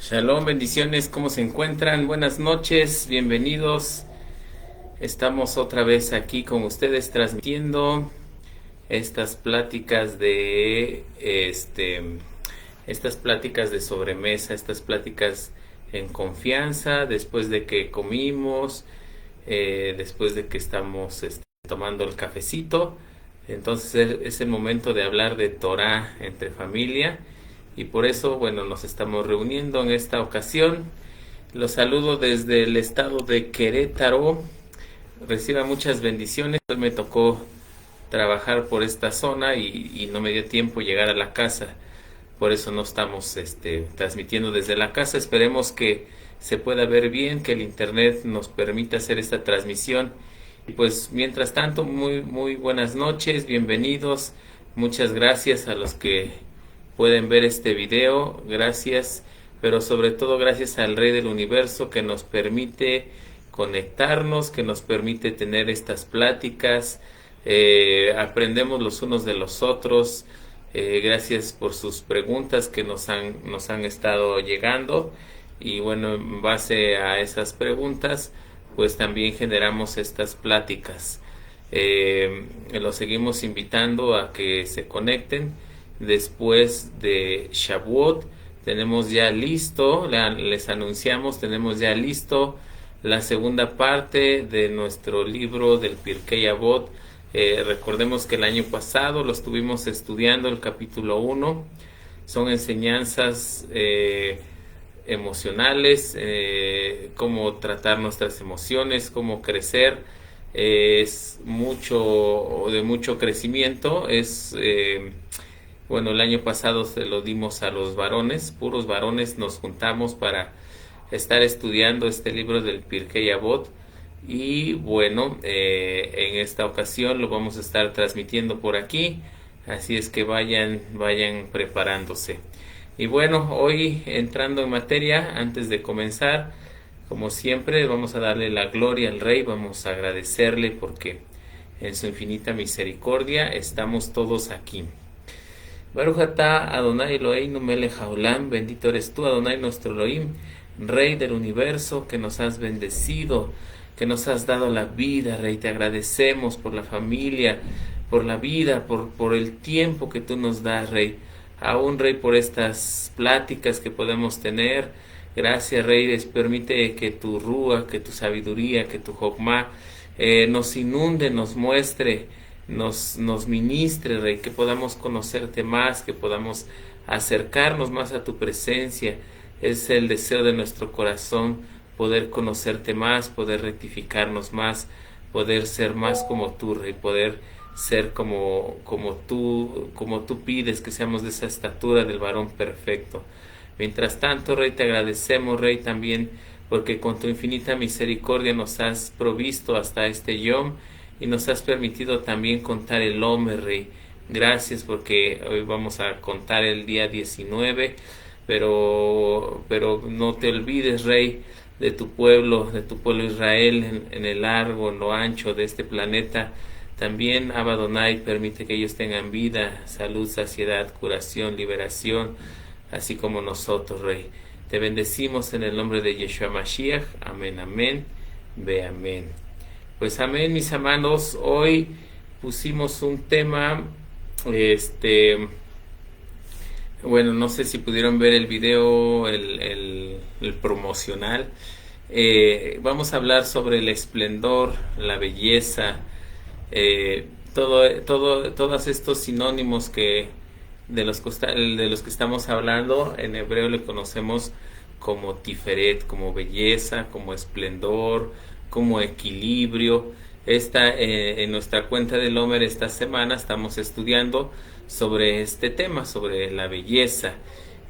Shalom, bendiciones, ¿cómo se encuentran? Buenas noches, bienvenidos. Estamos otra vez aquí con ustedes transmitiendo estas pláticas estas pláticas de sobremesa, estas pláticas en confianza, después de que comimos, después de que estamos tomando el cafecito. Entonces es el momento de hablar de Torah entre familia y por eso, bueno, nos estamos reuniendo en esta ocasión. Los saludo desde el estado de Querétaro. Reciba muchas bendiciones. Hoy me tocó trabajar por esta zona y no me dio tiempo llegar a la casa. Por eso no estamos transmitiendo desde la casa. Esperemos que se pueda ver bien, que el internet nos permita hacer esta transmisión. Y pues mientras tanto, muy buenas noches, bienvenidos. Muchas gracias a los que pueden ver este video. Gracias, pero sobre todo gracias al Rey del Universo que nos permite conectarnos, que nos permite tener estas pláticas. Aprendemos los unos de los otros. Gracias por sus preguntas que nos han estado llegando y bueno, en base a esas preguntas pues también generamos estas pláticas. Los seguimos invitando a que se conecten después de Shavuot. Tenemos ya listo, les anunciamos, tenemos ya listo la segunda parte de nuestro libro del Pirkei Avot. Recordemos que el año pasado lo estuvimos estudiando, el capítulo 1. Son enseñanzas emocionales, cómo tratar nuestras emociones, cómo crecer. Es de mucho crecimiento. Bueno, el año pasado se lo dimos a los varones, puros varones nos juntamos para estar estudiando este libro del Pirkei Avot. Y bueno, en esta ocasión lo vamos a estar transmitiendo por aquí, así es que vayan preparándose. Y bueno, hoy entrando en materia, antes de comenzar, como siempre, vamos a darle la gloria al Rey, vamos a agradecerle porque en su infinita misericordia estamos todos aquí. Baruch atah Adonai Eloheinu melech haolam, bendito eres tú, Adonai nuestro Elohim, Rey del universo, que nos has bendecido, que nos has dado la vida, Rey. Te agradecemos por la familia, por la vida, por el tiempo que tú nos das, Rey. Aún, Rey, por estas pláticas que podemos tener. Gracias, Rey. Permite que tu rúa, que tu sabiduría, que tu jokmá nos inunde, nos muestre, nos ministre, Rey. Que podamos conocerte más, que podamos acercarnos más a tu presencia. Es el deseo de nuestro corazón poder conocerte más, poder rectificarnos más, poder ser más como tú, Rey, poder ser como tú pides, que seamos de esa estatura del varón perfecto. Mientras tanto, Rey, te agradecemos, Rey, también porque con tu infinita misericordia nos has provisto hasta este Yom y nos has permitido también contar el Omer, Rey. Gracias porque hoy vamos a contar el día 19, pero no te olvides, Rey, de tu pueblo Israel en el largo, en lo ancho de este planeta. También Abba Adonai permite que ellos tengan vida, salud, saciedad, curación, liberación, así como nosotros, Rey. Te bendecimos en el nombre de Yeshua Mashiach. Amén, amén, ve amén. Pues amén, mis hermanos. Hoy pusimos un tema, bueno, no sé si pudieron ver el video, el promocional. Vamos a hablar sobre el esplendor, la belleza, todos estos sinónimos de los que estamos hablando. En hebreo le conocemos como tiferet, como belleza, como esplendor, como equilibrio. En nuestra cuenta del Omer esta semana estamos estudiando sobre este tema, sobre la belleza.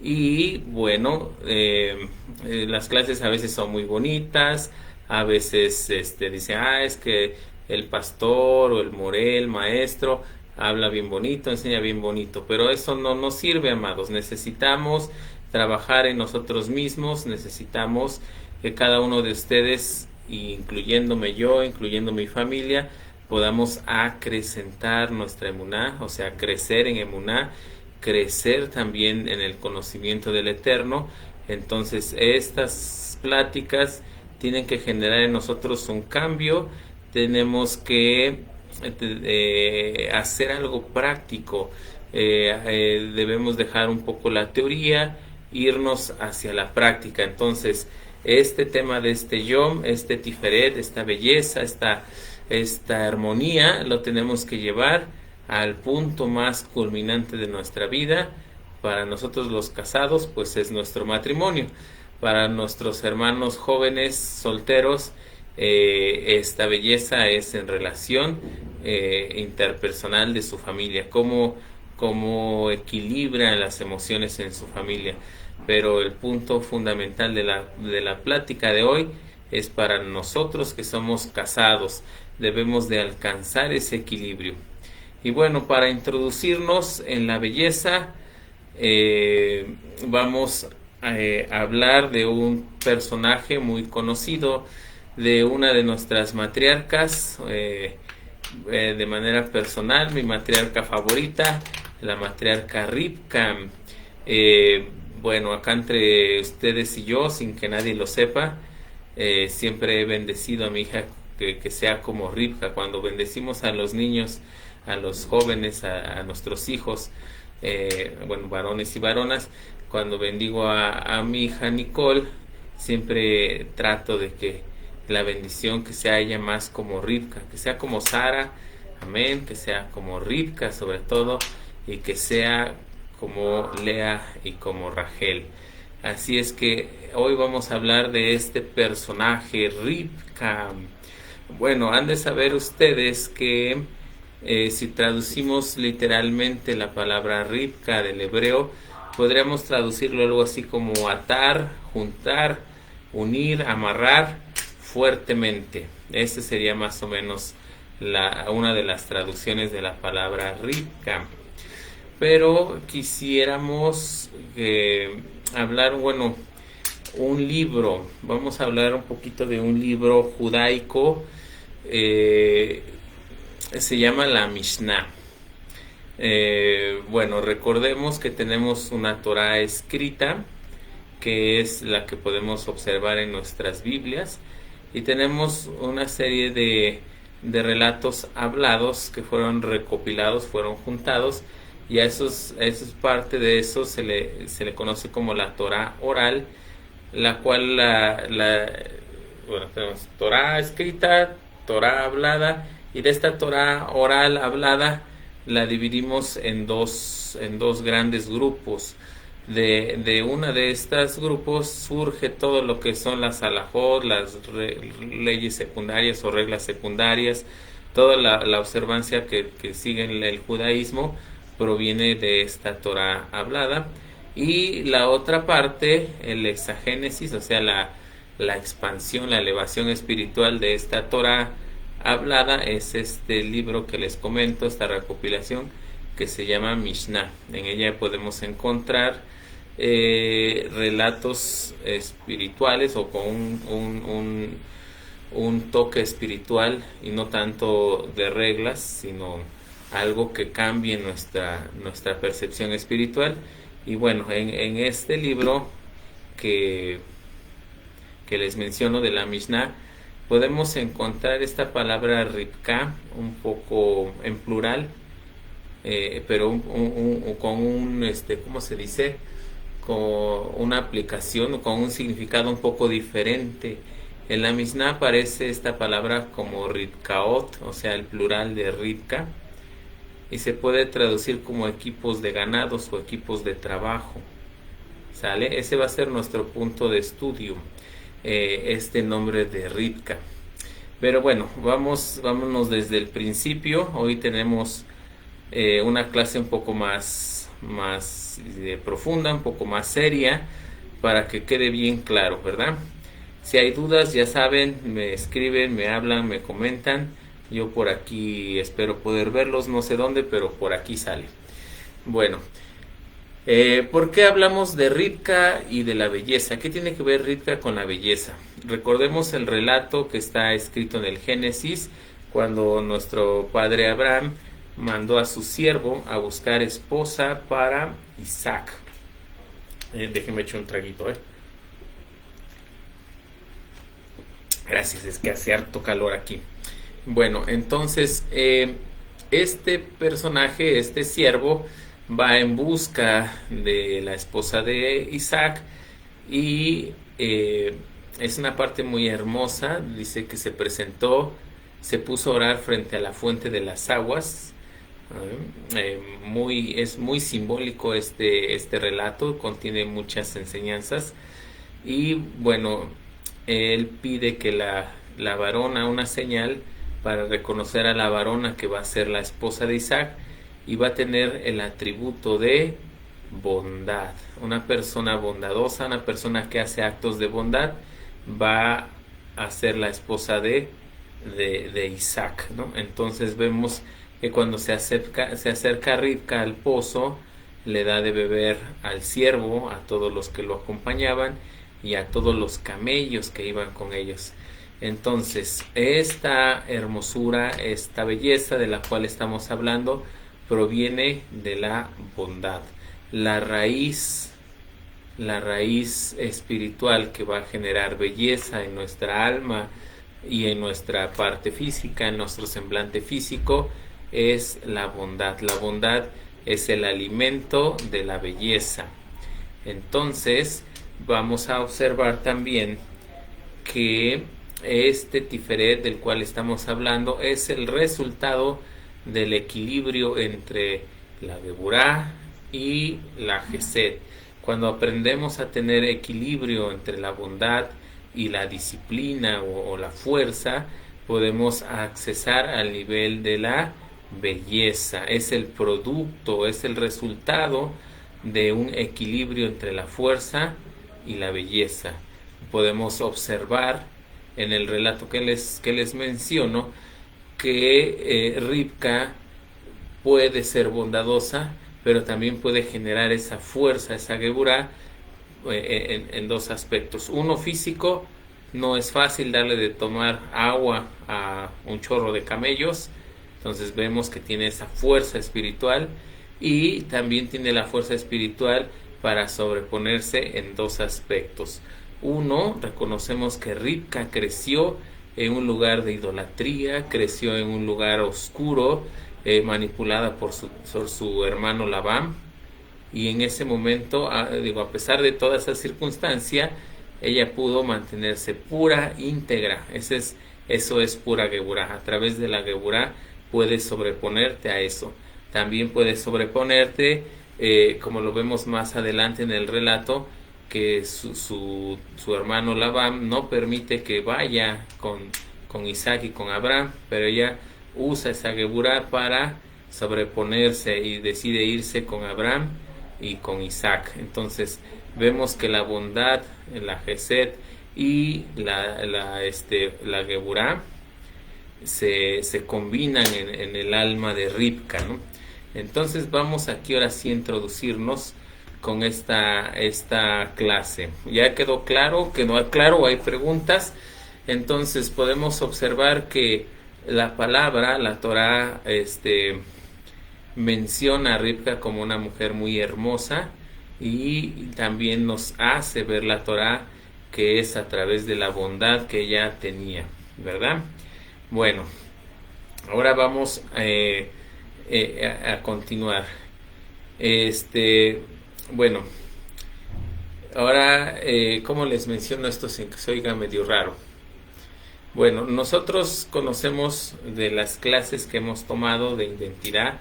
Y bueno, las clases a veces son muy bonitas, a veces dicen, es que el pastor o el moré, el maestro, habla bien bonito, enseña bien bonito, pero eso no nos sirve, amados. Necesitamos trabajar en nosotros mismos, necesitamos que cada uno de ustedes, incluyéndome yo, incluyendo mi familia, podamos acrecentar nuestra emuná, o sea, crecer en emuná, crecer también en el conocimiento del Eterno, Entonces, estas pláticas tienen que generar en nosotros un cambio, tenemos que hacer algo práctico, debemos dejar un poco la teoría, irnos hacia la práctica. Entonces, este tema de este Yom, este Tiferet, esta belleza, esta armonía, lo tenemos que llevar al punto más culminante de nuestra vida. Para nosotros los casados, pues es nuestro matrimonio. Para nuestros hermanos jóvenes solteros, esta belleza es en relación interpersonal de su familia, cómo equilibran las emociones en su familia. Pero el punto fundamental de la plática de hoy es para nosotros que somos casados, debemos de alcanzar ese equilibrio. Y bueno, para introducirnos en la belleza, vamos a hablar de un personaje muy conocido, de una de nuestras matriarcas, de manera personal, mi matriarca favorita, la matriarca Rivka. Bueno, acá entre ustedes y yo, sin que nadie lo sepa, siempre he bendecido a mi hija que sea como Rivka. Cuando bendecimos a los niños, a los jóvenes, a nuestros hijos, bueno, varones y varonas, cuando bendigo a mi hija Nicole, siempre trato de que la bendición que sea ella más como Rivka, que sea como Sara, amén, que sea como Rivka sobre todo, y que sea como Lea y como Rachel. Así es que hoy vamos a hablar de este personaje, Rivka. Bueno, han de saber ustedes que si traducimos literalmente la palabra Rivka del hebreo, podríamos traducirlo algo así como atar, juntar, unir, amarrar fuertemente. Esa sería más o menos una de las traducciones de la palabra Rivka. Pero quisiéramos hablar, bueno, un libro. Vamos a hablar un poquito de un libro judaico. Se llama la Mishnah. Bueno, recordemos que tenemos una Torah escrita, que es la que podemos observar en nuestras Biblias, y tenemos una serie de relatos hablados que fueron recopilados, fueron juntados, y a eso es parte de eso, se le conoce como la Torah oral, la cual bueno, tenemos Torah escrita, Torah hablada, y de esta Torah oral hablada la dividimos en dos grandes grupos. De una de estas grupos surge todo lo que son las halajot, las leyes secundarias o reglas secundarias, toda la observancia que sigue el judaísmo proviene de esta Torah hablada. Y la otra parte, el exagénesis, o sea, la expansión, la elevación espiritual de esta Torah hablada, es este libro que les comento, esta recopilación que se llama Mishnah. En ella podemos encontrar relatos espirituales o con un toque espiritual, y no tanto de reglas, sino algo que cambie nuestra percepción espiritual. Y bueno, en este libro que les menciono de la Mishnah, podemos encontrar esta palabra Rivka un poco en plural, pero con un ¿cómo se dice? Con una aplicación o con un significado un poco diferente. En la Mishnah aparece esta palabra como Rivkaot, o sea, el plural de Rivka, y se puede traducir como equipos de ganados o equipos de trabajo. ¿Sale? Ese va a ser nuestro punto de estudio, este nombre de Rivka. Pero bueno, vámonos desde el principio. Hoy tenemos una clase un poco más profunda, un poco más seria, para que quede bien claro, ¿verdad? Si hay dudas, ya saben, me escriben, me hablan, me comentan. Yo por aquí espero poder verlos, no sé dónde, pero por aquí sale. Bueno, ¿por qué hablamos de Rivka y de la belleza? ¿Qué tiene que ver Rivka con la belleza? Recordemos el relato que está escrito en el Génesis, cuando nuestro padre Abraham mandó a su siervo a buscar esposa para Isaac. Déjenme echar un traguito, Gracias, es que hace harto calor aquí. Bueno, entonces este personaje, este siervo, va en busca de la esposa de Isaac y es una parte muy hermosa. Dice que se presentó, se puso a orar frente a la fuente de las aguas. Es muy simbólico este relato, contiene muchas enseñanzas. Y bueno, él pide que la varona, una señal para reconocer a la varona que va a ser la esposa de Isaac y va a tener el atributo de bondad. Una persona bondadosa, una persona que hace actos de bondad, va a ser la esposa de Isaac, ¿no? Entonces vemos que cuando se acerca Ribca al pozo, le da de beber al siervo, a todos los que lo acompañaban y a todos los camellos que iban con ellos. Entonces, esta hermosura, esta belleza de la cual estamos hablando, proviene de la bondad. La raíz espiritual que va a generar belleza en nuestra alma y en nuestra parte física, en nuestro semblante físico, es la bondad. La bondad es el alimento de la belleza. Entonces, vamos a observar también que este Tiferet del cual estamos hablando es el resultado del equilibrio entre la Geburá y la Gesed. Cuando aprendemos a tener equilibrio entre la bondad y la disciplina o la fuerza, podemos accesar al nivel de la belleza. Es el producto, es el resultado de un equilibrio entre la fuerza y la belleza. Podemos observar en el relato que les menciono que Ribka puede ser bondadosa, pero también puede generar esa fuerza, esa geburá, en dos aspectos. Uno, físico. No es fácil darle de tomar agua a un chorro de camellos, entonces vemos que tiene esa fuerza espiritual y también tiene la fuerza espiritual para sobreponerse en dos aspectos. Uno, reconocemos que Ribka creció en un lugar de idolatría, creció en un lugar oscuro, manipulada por su hermano Labán, y en ese momento, a pesar de toda esa circunstancia, ella pudo mantenerse pura, íntegra. Eso es pura Geburá. A través de la Geburá puedes sobreponerte a eso. También puedes sobreponerte, como lo vemos más adelante en el relato, que su hermano Labán no permite que vaya con Isaac y con Abraham, pero ella usa esa Geburá para sobreponerse y decide irse con Abraham y con Isaac. Entonces vemos que la bondad, la Gesed y la Geburá se combinan en el alma de Ribka, ¿no? Entonces vamos aquí ahora sí a introducirnos con esta clase. ¿Ya quedó claro? ¿Quedó claro? ¿Hay preguntas? Entonces podemos observar que la palabra, la Torá, menciona a Ribka como una mujer muy hermosa, y también nos hace ver la Torá que es a través de la bondad que ella tenía, ¿verdad? Bueno, ahora vamos a continuar. Bueno, ahora, ¿cómo les menciono esto sin que se oiga medio raro? Bueno, nosotros conocemos de las clases que hemos tomado de identidad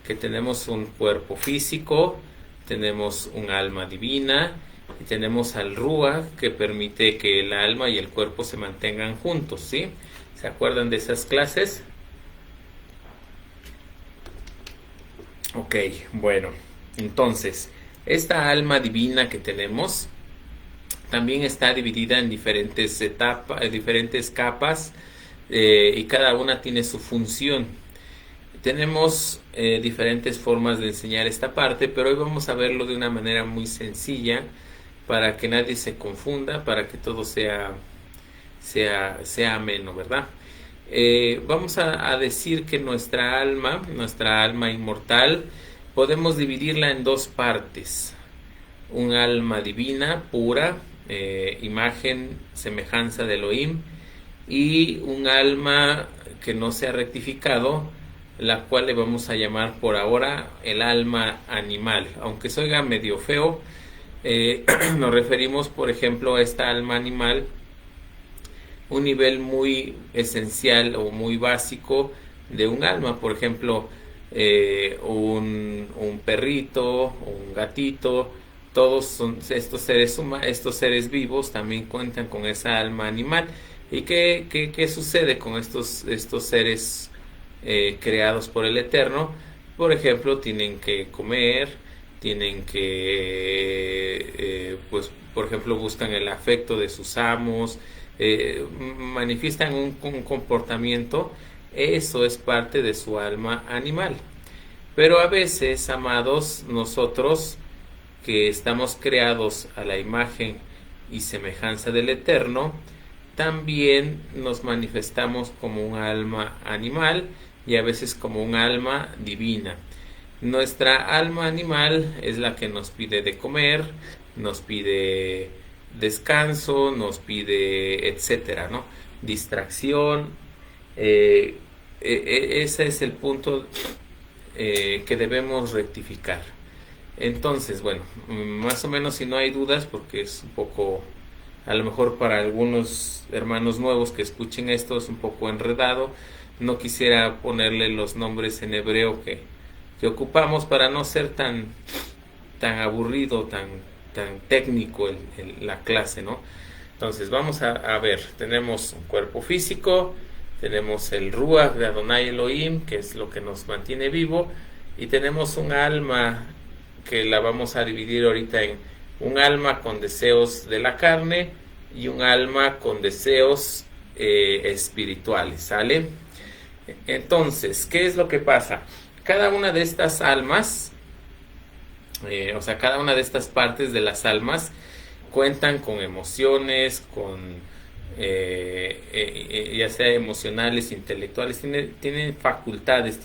que tenemos un cuerpo físico, tenemos un alma divina y tenemos al Rúa, que permite que el alma y el cuerpo se mantengan juntos, ¿sí? ¿Se acuerdan de esas clases? Ok, bueno, entonces, esta alma divina que tenemos también está dividida en diferentes etapas, diferentes capas, y cada una tiene su función. Tenemos diferentes formas de enseñar esta parte, pero hoy vamos a verlo de una manera muy sencilla para que nadie se confunda, para que todo sea ameno, ¿verdad? Vamos a decir que nuestra alma inmortal, podemos dividirla en dos partes. Un alma divina, pura, imagen, semejanza de Elohim, y un alma que no se ha rectificado, la cual le vamos a llamar por ahora el alma animal. Aunque se oiga medio feo, nos referimos, por ejemplo, a esta alma animal, un nivel muy esencial o muy básico de un alma. Por ejemplo, un perrito, un gatito, todos son estos seres vivos también cuentan con esa alma animal. ¿Y qué sucede con estos seres creados por el Eterno? Por ejemplo, tienen que comer, tienen que, pues, por ejemplo, buscan el afecto de sus amos, manifiestan un comportamiento. Eso es parte de su alma animal. Pero a veces, amados, nosotros que estamos creados a la imagen y semejanza del Eterno, también nos manifestamos como un alma animal y a veces como un alma divina. Nuestra alma animal es la que nos pide de comer, nos pide descanso, nos pide etcétera, ¿no? Distracción. Ese es el punto que debemos rectificar. Entonces, bueno, más o menos, si no hay dudas, porque es un poco, a lo mejor para algunos hermanos nuevos que escuchen esto es un poco enredado, no quisiera ponerle los nombres en hebreo que ocupamos para no ser tan aburrido, tan técnico la clase, ¿no? Entonces vamos a ver, tenemos un cuerpo físico, tenemos el Ruach de Adonai Elohim, que es lo que nos mantiene vivo, y tenemos un alma que la vamos a dividir ahorita en un alma con deseos de la carne y un alma con deseos espirituales, ¿sale? Entonces, ¿qué es lo que pasa? Cada una de estas almas, o sea, cada una de estas partes de las almas cuentan con emociones, ya sea emocionales, intelectuales, tienen facultades,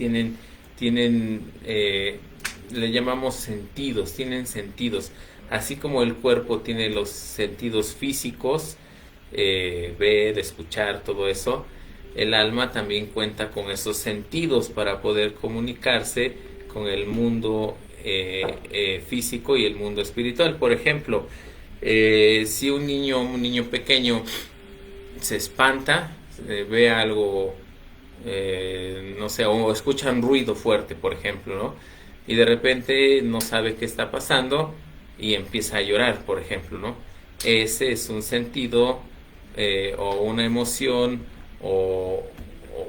le llamamos sentidos, tienen sentidos, así como el cuerpo tiene los sentidos físicos, ver, escuchar, todo eso. El alma también cuenta con esos sentidos para poder comunicarse con el mundo físico y el mundo espiritual. Por ejemplo, si un niño pequeño se espanta, ve algo, no sé, o escucha un ruido fuerte, por ejemplo, ¿no? Y de repente no sabe qué está pasando y empieza a llorar, por ejemplo, ¿no? Ese es un sentido o una emoción o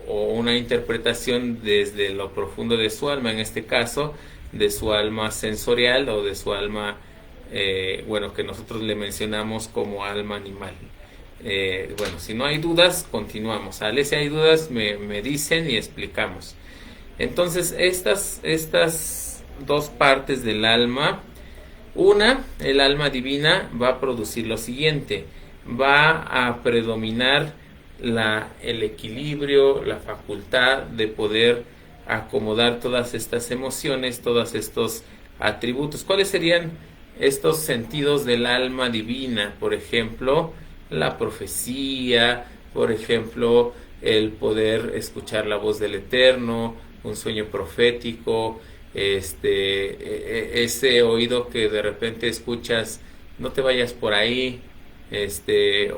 una interpretación desde lo profundo de su alma, en este caso de su alma sensorial o de su alma, bueno, que nosotros le mencionamos como alma animal. Bueno, si no hay dudas, continuamos, ¿sale? Si hay dudas, me dicen y explicamos. Entonces, estas dos partes del alma, el alma divina va a producir lo siguiente: va a predominar el equilibrio, la facultad de poder acomodar todas estas emociones, todos estos atributos. ¿Cuáles serían estos sentidos del alma divina? Por ejemplo, la profecía, por ejemplo, el poder escuchar la voz del Eterno, un sueño profético, ese oído que de repente escuchas, no te vayas por ahí,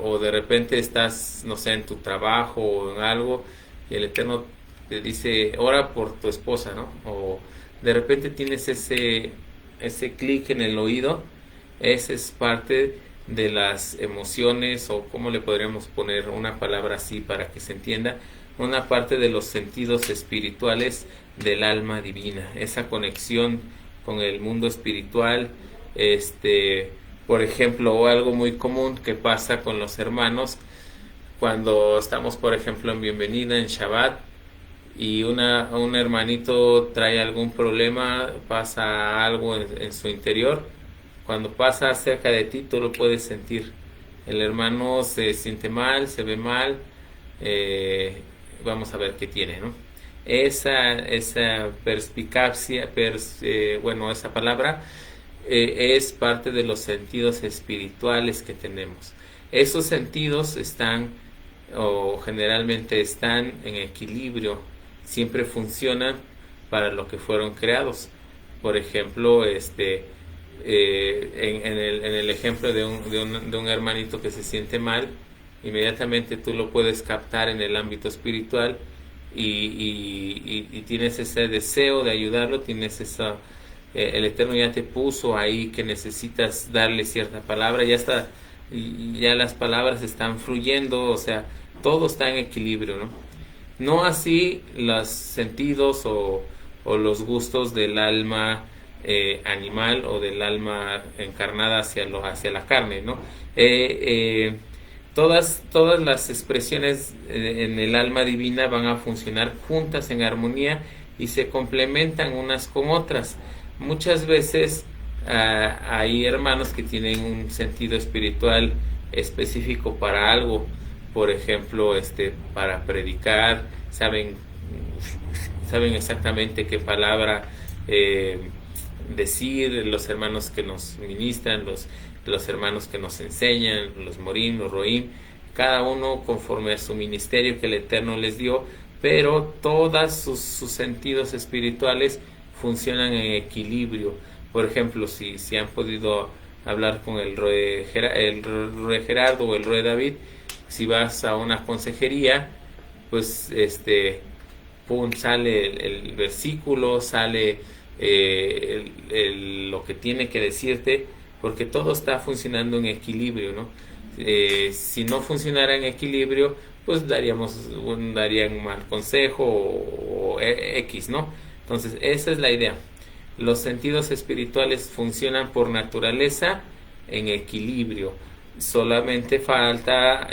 o de repente estás, no sé, en tu trabajo o en algo, y el Eterno te dice, ora por tu esposa, ¿no? O de repente tienes ese clic en el oído. Esa es parte de las emociones, o cómo le podríamos poner una palabra así para que se entienda, una parte de los sentidos espirituales del alma divina, esa conexión con el mundo espiritual. Por ejemplo, algo muy común que pasa con los hermanos cuando estamos, por ejemplo, en bienvenida en Shabbat, y un hermanito trae algún problema, pasa algo en su interior. Cuando pasa cerca de ti, tú lo puedes sentir. El hermano se siente mal, se ve mal, vamos a ver qué tiene, ¿no? Esa perspicacia, bueno, esa palabra es parte de los sentidos espirituales que tenemos. Esos sentidos están o generalmente están en equilibrio, siempre funcionan para lo que fueron creados. Por ejemplo, en el ejemplo de un hermanito que se siente mal, inmediatamente tú lo puedes captar en el ámbito espiritual y tienes ese deseo de ayudarlo, tienes esa, el Eterno ya te puso ahí que necesitas darle cierta palabra, ya está, ya las palabras están fluyendo, o sea, todo está en equilibrio, ¿no? No así los sentidos o los gustos del alma animal o del alma encarnada hacia la carne, ¿no? Todas las expresiones en el alma divina van a funcionar juntas en armonía y se complementan unas con otras. Muchas veces hay hermanos que tienen un sentido espiritual específico para algo, por ejemplo, para predicar, saben exactamente qué palabra decir, los hermanos que nos ministran, los hermanos que nos enseñan, los morim, los roim, cada uno conforme a su ministerio que el Eterno les dio, pero todos sus sentidos espirituales funcionan en equilibrio. Por ejemplo, si han podido hablar con el Roe Gerardo o el Roe David, si vas a una consejería, pues pum, sale el versículo, sale lo que tiene que decirte, porque todo está funcionando en equilibrio, ¿no? Si no funcionara en equilibrio, pues darían un mal consejo o X, ¿no? Entonces, esa es la idea. Los sentidos espirituales funcionan por naturaleza en equilibrio. Solamente falta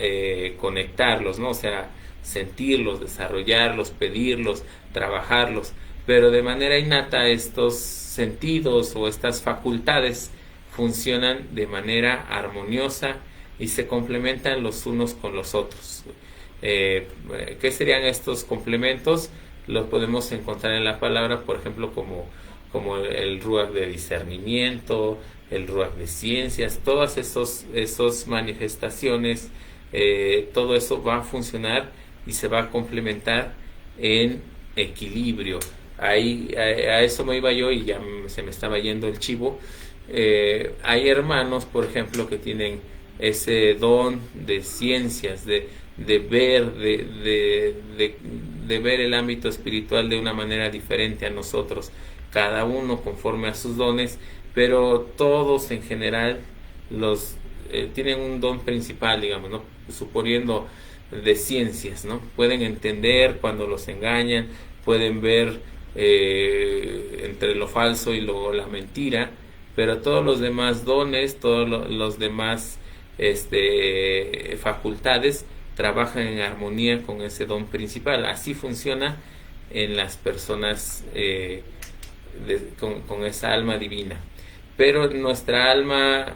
conectarlos, ¿no? O sea, sentirlos, desarrollarlos, pedirlos, trabajarlos. Pero de manera innata estos sentidos o estas facultades funcionan de manera armoniosa y se complementan los unos con los otros. ¿Qué serían estos complementos? Los podemos encontrar en la palabra, por ejemplo, como el ruach de discernimiento, el ruach de ciencias, todas esas manifestaciones, todo eso va a funcionar y se va a complementar en equilibrio. Ahí a eso me iba yo y ya se me estaba yendo el chivo. Hay hermanos, por ejemplo, que tienen ese don de ciencias, de ver, de ver el ámbito espiritual de una manera diferente a nosotros, cada uno conforme a sus dones, pero todos en general tienen un don principal, digamos, ¿no? Suponiendo de ciencias, ¿no? Pueden entender cuando los engañan, pueden ver entre lo falso y la mentira, pero todos los demás dones, todos los demás facultades trabajan en armonía con ese don principal. Así funciona en las personas con esa alma divina. Pero nuestra alma,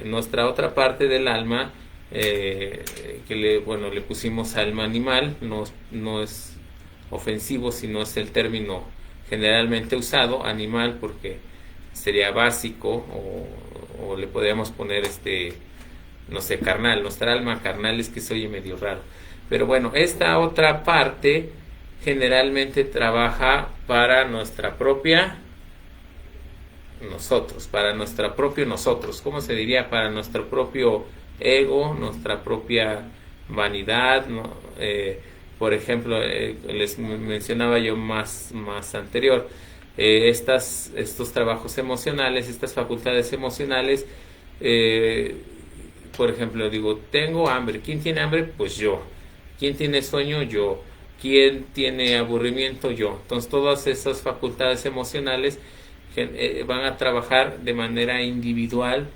nuestra otra parte del alma, que le pusimos alma animal, no es ofensivo, sino es el término generalmente usado, animal, porque sería básico, o le podríamos poner no sé, carnal. Nuestra alma carnal es que se oye medio raro, pero bueno, esta otra parte generalmente trabaja para nuestra propia nosotros, ¿cómo se diría? Para nuestro propio ego, nuestra propia vanidad, ¿no? Por ejemplo, les mencionaba yo más anterior, estos trabajos emocionales, estas facultades emocionales, por ejemplo, digo, tengo hambre. ¿Quién tiene hambre? Pues yo. ¿Quién tiene sueño? Yo. ¿Quién tiene aburrimiento? Yo. Entonces, todas esas facultades emocionales van a trabajar de manera individual,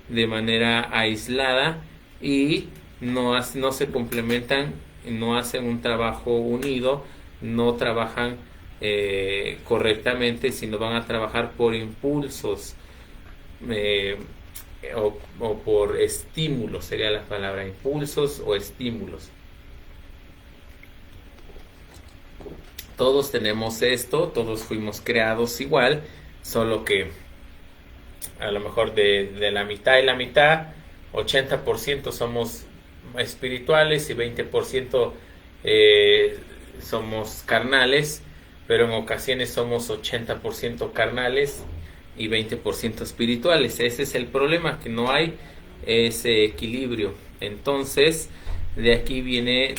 de manera aislada, y no se complementan, no hacen un trabajo unido, no trabajan correctamente, sino van a trabajar por impulsos o por estímulos, sería la palabra, impulsos o estímulos. Todos tenemos esto, todos fuimos creados igual, solo que a lo mejor de la mitad y la mitad, 80% somos espirituales y 20% somos carnales, pero en ocasiones somos 80% carnales y 20% espirituales. Ese es el problema, que no hay ese equilibrio. Entonces, de aquí viene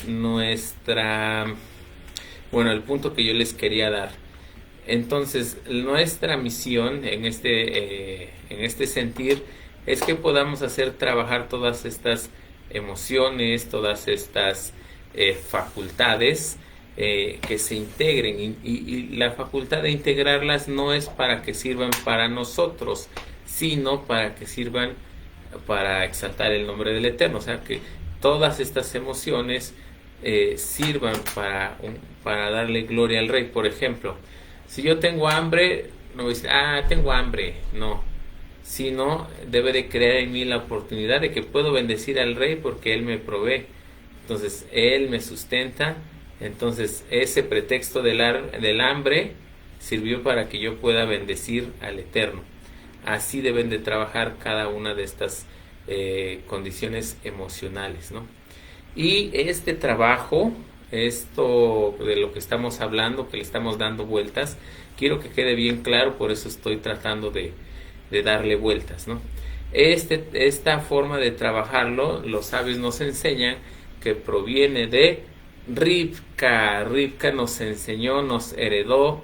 el punto que yo les quería dar. Entonces, nuestra misión en este sentir es que podamos hacer trabajar todas estas emociones, todas estas facultades, que se integren, y la facultad de integrarlas no es para que sirvan para nosotros, sino para que sirvan para exaltar el nombre del Eterno. O sea, que todas estas emociones sirvan para darle gloria al Rey. Por ejemplo, si yo tengo hambre, no voy a decir, tengo hambre, no, sino debe de crear en mí la oportunidad de que puedo bendecir al Rey porque Él me provee, entonces Él me sustenta. Entonces ese pretexto del hambre sirvió para que yo pueda bendecir al Eterno. Así deben de trabajar cada una de estas condiciones emocionales, ¿no? Y este trabajo, esto de lo que estamos hablando, que le estamos dando vueltas, quiero que quede bien claro, por eso estoy tratando de darle vueltas, ¿no? Esta forma de trabajarlo, los sabios nos enseñan que proviene de Rivka. Rivka nos enseñó, nos heredó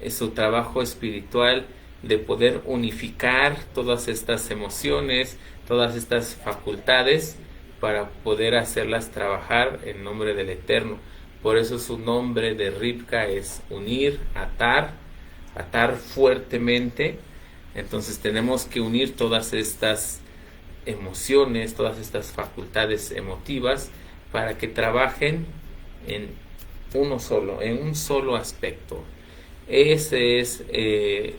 su trabajo espiritual de poder unificar todas estas emociones, todas estas facultades, para poder hacerlas trabajar en nombre del Eterno. Por eso su nombre de Rivka es unir, atar fuertemente. Entonces tenemos que unir todas estas emociones, todas estas facultades emotivas, para que trabajen en un solo aspecto. Ese es el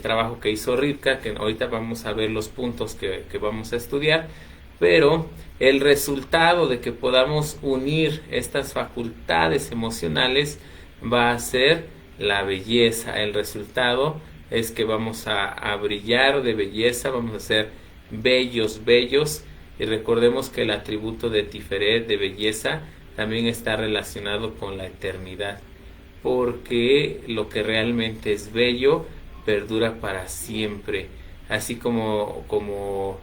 trabajo que hizo Rivka, que ahorita vamos a ver los puntos que vamos a estudiar, pero el resultado de que podamos unir estas facultades emocionales va a ser la belleza. El resultado es que vamos a brillar de belleza, vamos a ser bellos, y recordemos que el atributo de Tiferet, de belleza, también está relacionado con la eternidad, porque lo que realmente es bello perdura para siempre, así como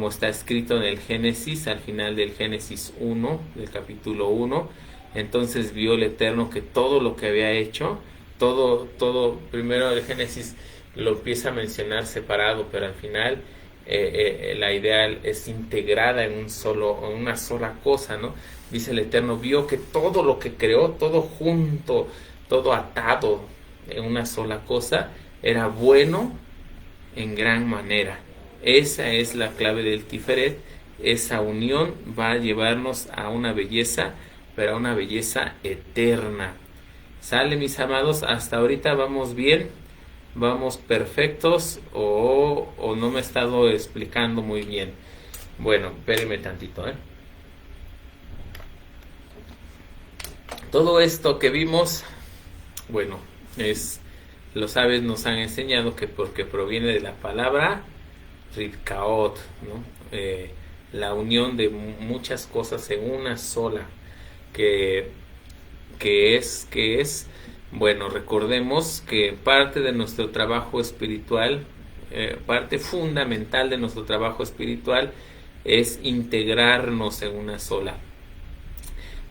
está escrito en el Génesis, al final del Génesis 1, del capítulo 1. Entonces vio el Eterno que todo lo que había hecho, todo, primero el Génesis lo empieza a mencionar separado, pero al final la idea es integrada en una sola cosa, ¿no? Dice el Eterno, vio que todo lo que creó, todo junto, todo atado en una sola cosa, era bueno en gran manera. Esa es la clave del Tiferet. Esa unión va a llevarnos a una belleza, pero a una belleza eterna. ¿Sale, mis amados? Hasta ahorita vamos bien, vamos perfectos, o no me he estado explicando muy bien. Bueno, espérenme tantito, Todo esto que vimos, los sabios nos han enseñado que porque proviene de la palabra Rivkaot, ¿no? La unión de muchas cosas en una sola, que es, recordemos que parte de nuestro trabajo espiritual, parte fundamental de nuestro trabajo espiritual es integrarnos en una sola.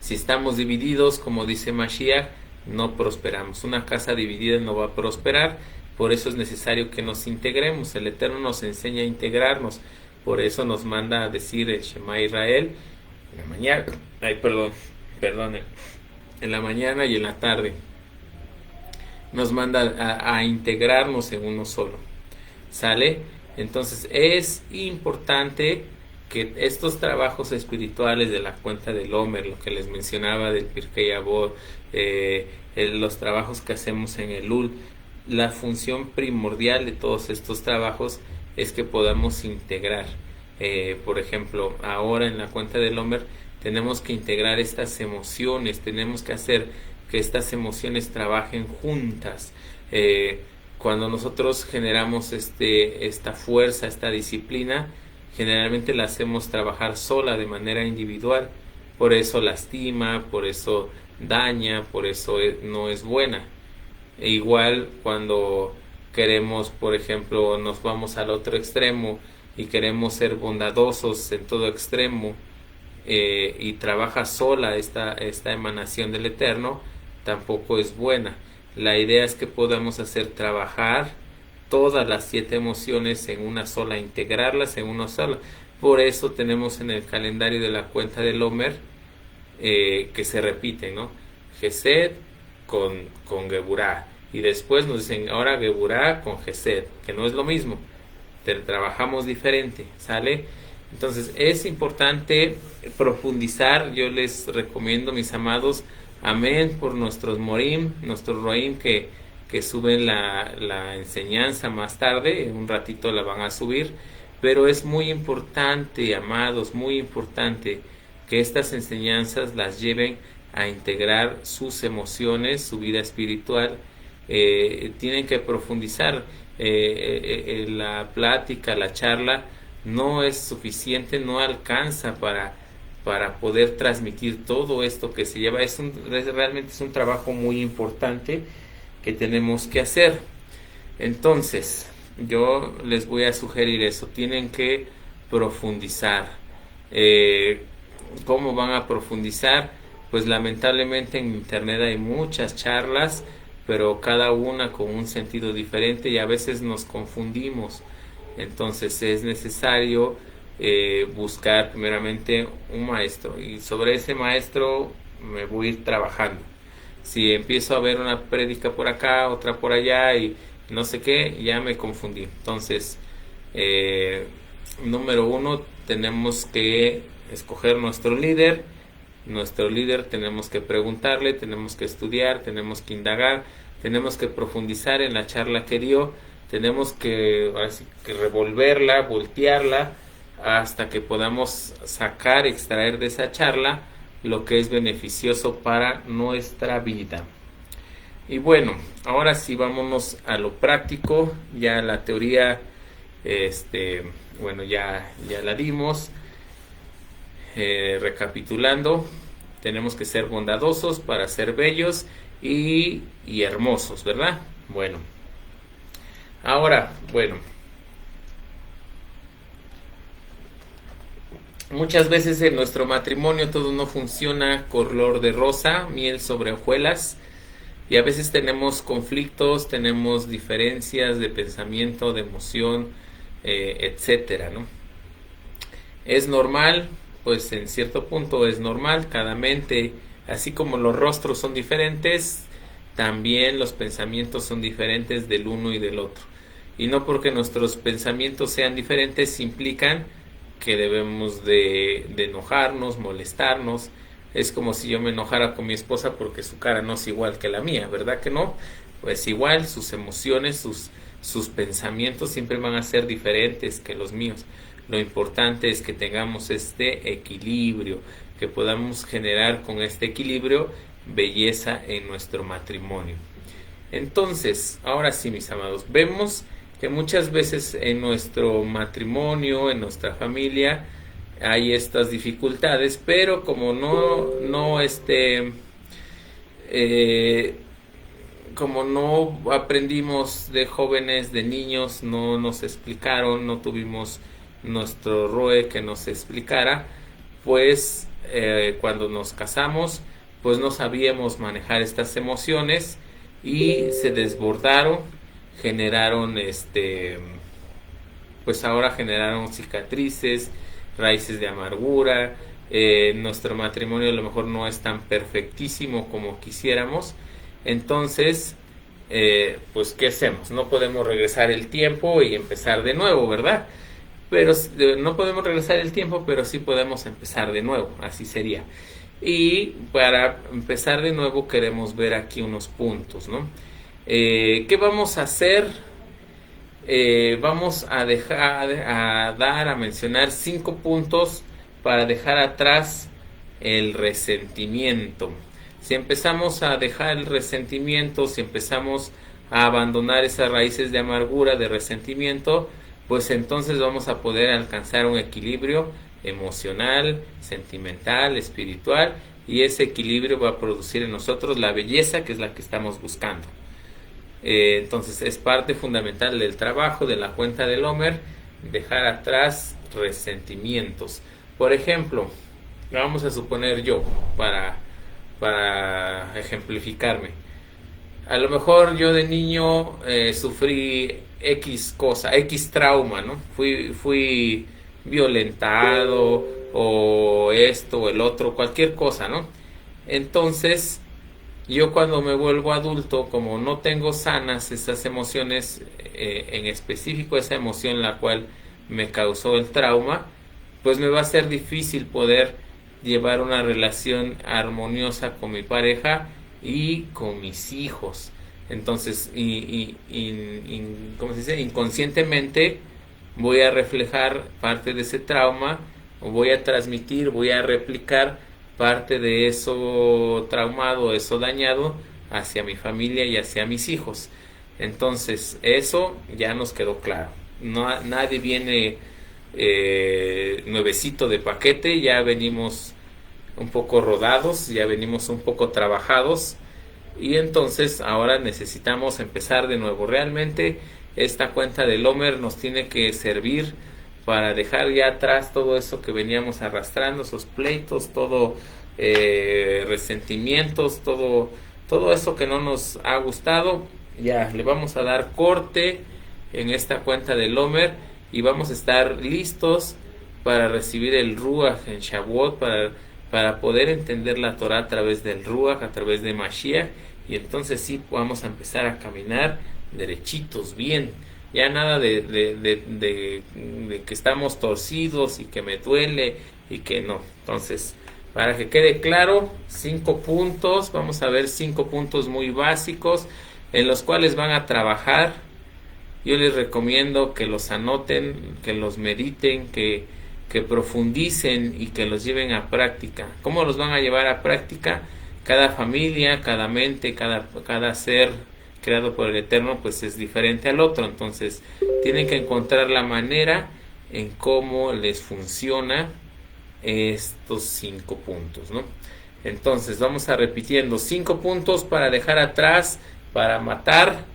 Si estamos divididos, como dice Mashiach, no prosperamos. Una casa dividida no va a prosperar. Por eso es necesario que nos integremos. El Eterno nos enseña a integrarnos. Por eso nos manda a decir el Shema Israel en la mañana, en la mañana y en la tarde. Nos manda a integrarnos en uno solo. ¿Sale? Entonces es importante que estos trabajos espirituales de la cuenta del Omer, lo que les mencionaba del Pirkei Avot, los trabajos que hacemos en el Ul, la función primordial de todos estos trabajos es que podamos integrar. Por ejemplo, ahora en la cuenta del Omer tenemos que integrar estas emociones, tenemos que hacer que estas emociones trabajen juntas. Cuando nosotros generamos esta fuerza, esta disciplina, generalmente la hacemos trabajar sola de manera individual, por eso lastima, por eso daña, por eso no es buena. E igual cuando queremos, por ejemplo, nos vamos al otro extremo y queremos ser bondadosos en todo extremo, y trabaja sola esta emanación del Eterno, tampoco es buena. La idea es que podamos hacer trabajar todas las 7 emociones en una sola, integrarlas en una sola. Por eso tenemos en el calendario de la cuenta del Omer, que se repiten, ¿no? Gesed con Geburah, y después nos dicen ahora Geburah con Gesed, que no es lo mismo, trabajamos diferente, ¿sale? Entonces es importante profundizar. Yo les recomiendo, mis amados, amén, por nuestros morim, nuestros roim que suben la enseñanza más tarde, en un ratito la van a subir, pero es muy importante, amados, muy importante que estas enseñanzas las lleven a integrar sus emociones, su vida espiritual. Tienen que profundizar. La plática, la charla no es suficiente, no alcanza para poder transmitir todo esto que se lleva. Realmente es un trabajo muy importante que tenemos que hacer. Entonces, yo les voy a sugerir eso, tienen que profundizar. ¿Cómo van a profundizar? Pues lamentablemente en internet hay muchas charlas, pero cada una con un sentido diferente y a veces nos confundimos. Entonces es necesario buscar primeramente un maestro, y sobre ese maestro me voy a ir trabajando. Si empiezo a ver una prédica por acá, otra por allá y no sé qué, ya me confundí. Entonces, número 1, tenemos que escoger nuestro líder. Nuestro líder tenemos que preguntarle, tenemos que estudiar, tenemos que indagar, tenemos que profundizar en la charla que dio, tenemos que revolverla, voltearla, hasta que podamos sacar, extraer de esa charla lo que es beneficioso para nuestra vida. Y bueno, ahora sí vámonos a lo práctico. Ya la teoría, bueno, ya la dimos. Recapitulando, tenemos que ser bondadosos para ser bellos y hermosos, ¿verdad? Bueno, ahora, bueno, muchas veces en nuestro matrimonio todo no funciona color de rosa, miel sobre hojuelas, y a veces tenemos conflictos, tenemos diferencias de pensamiento, de emoción, etcétera, ¿no? Es normal, pues en cierto punto es normal. Cada mente, así como los rostros son diferentes, también los pensamientos son diferentes del uno y del otro. Y no porque nuestros pensamientos sean diferentes implican que debemos de enojarnos, molestarnos. Es como si yo me enojara con mi esposa porque su cara no es igual que la mía, ¿verdad que no? Pues igual, sus emociones, sus pensamientos siempre van a ser diferentes que los míos. Lo importante es que tengamos este equilibrio, que podamos generar con este equilibrio belleza en nuestro matrimonio. Entonces, ahora sí, mis amados, vemos que muchas veces en nuestro matrimonio, en nuestra familia, hay estas dificultades, pero como como no aprendimos de jóvenes, de niños, no nos explicaron, no tuvimos nuestro ROE que nos explicara, pues cuando nos casamos, pues no sabíamos manejar estas emociones y se desbordaron, generaron pues ahora generaron cicatrices, raíces de amargura. Nuestro matrimonio a lo mejor no es tan perfectísimo como quisiéramos. Entonces, pues ¿qué hacemos? No podemos regresar el tiempo y empezar de nuevo, ¿verdad? Pero no podemos regresar el tiempo, pero sí podemos empezar de nuevo, así sería. Y para empezar de nuevo queremos ver aquí unos puntos, ¿no? ¿Qué vamos a hacer? Vamos a mencionar 5 puntos para dejar atrás el resentimiento. Si empezamos a dejar el resentimiento, si empezamos a abandonar esas raíces de amargura, de resentimiento, pues entonces vamos a poder alcanzar un equilibrio emocional, sentimental, espiritual, y ese equilibrio va a producir en nosotros la belleza, que es la que estamos buscando. Entonces es parte fundamental del trabajo de la cuenta del Homer, dejar atrás resentimientos. Por ejemplo, vamos a suponer yo, para ejemplificarme, a lo mejor yo de niño sufrí X cosa, X trauma, ¿no? Fui violentado o esto o el otro, cualquier cosa, ¿no? Entonces, yo cuando me vuelvo adulto, como no tengo sanas esas emociones, en específico esa emoción la cual me causó el trauma, pues me va a ser difícil poder llevar una relación armoniosa con mi pareja y con mis hijos. Entonces, ¿cómo se dice? Inconscientemente voy a reflejar parte de ese trauma, o voy a transmitir, voy a replicar parte de eso traumado, eso dañado hacia mi familia y hacia mis hijos. Entonces, eso ya nos quedó claro. No, nadie viene nuevecito de paquete, ya venimos un poco rodados, ya venimos un poco trabajados, y entonces ahora necesitamos empezar de nuevo. Realmente esta cuenta del Homer nos tiene que servir para dejar ya atrás todo eso que veníamos arrastrando, esos pleitos, todo resentimientos, todo eso que no nos ha gustado. Ya le vamos a dar corte en esta cuenta del Homer y vamos a estar listos para recibir el Ruach en Shavuot, para poder entender la Torah a través del Ruach, a través de Mashiach, y entonces sí vamos a empezar a caminar derechitos, bien. Ya nada de que estamos torcidos y que me duele y que no. Entonces, para que quede claro, 5 puntos, vamos a ver 5 puntos muy básicos en los cuales van a trabajar. Yo les recomiendo que los anoten, que los mediten, que profundicen y que los lleven a práctica. ¿Cómo los van a llevar a práctica? Cada familia, cada mente, cada ser creado por el Eterno, pues es diferente al otro. Entonces tienen que encontrar la manera en cómo les funciona estos 5 puntos, ¿no? Entonces vamos a repitiendo 5 puntos para dejar atrás, para matar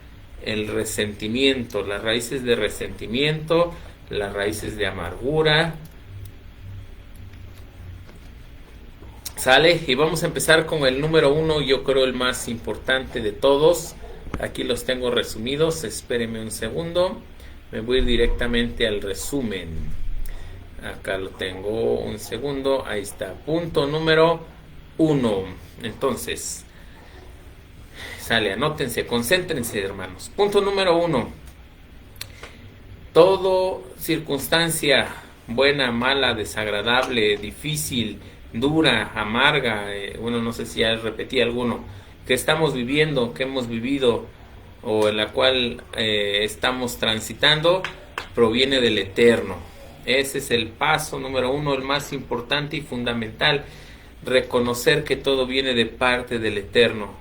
el resentimiento, las raíces de resentimiento, las raíces de amargura. Sale, y vamos a empezar con el número 1, yo creo el más importante de todos. Aquí los tengo resumidos, espérenme un segundo, me voy a ir directamente al resumen. Acá lo tengo, un segundo, ahí está, punto número 1. Entonces, sale, anótense, concéntrense, hermanos. Punto número 1. Todo circunstancia buena, mala, desagradable, difícil, dura, amarga, bueno, no sé si ya repetí alguno, que estamos viviendo, que hemos vivido, o en la cual estamos transitando, proviene del Eterno. Ese es el paso número 1, el más importante y fundamental, reconocer que todo viene de parte del Eterno.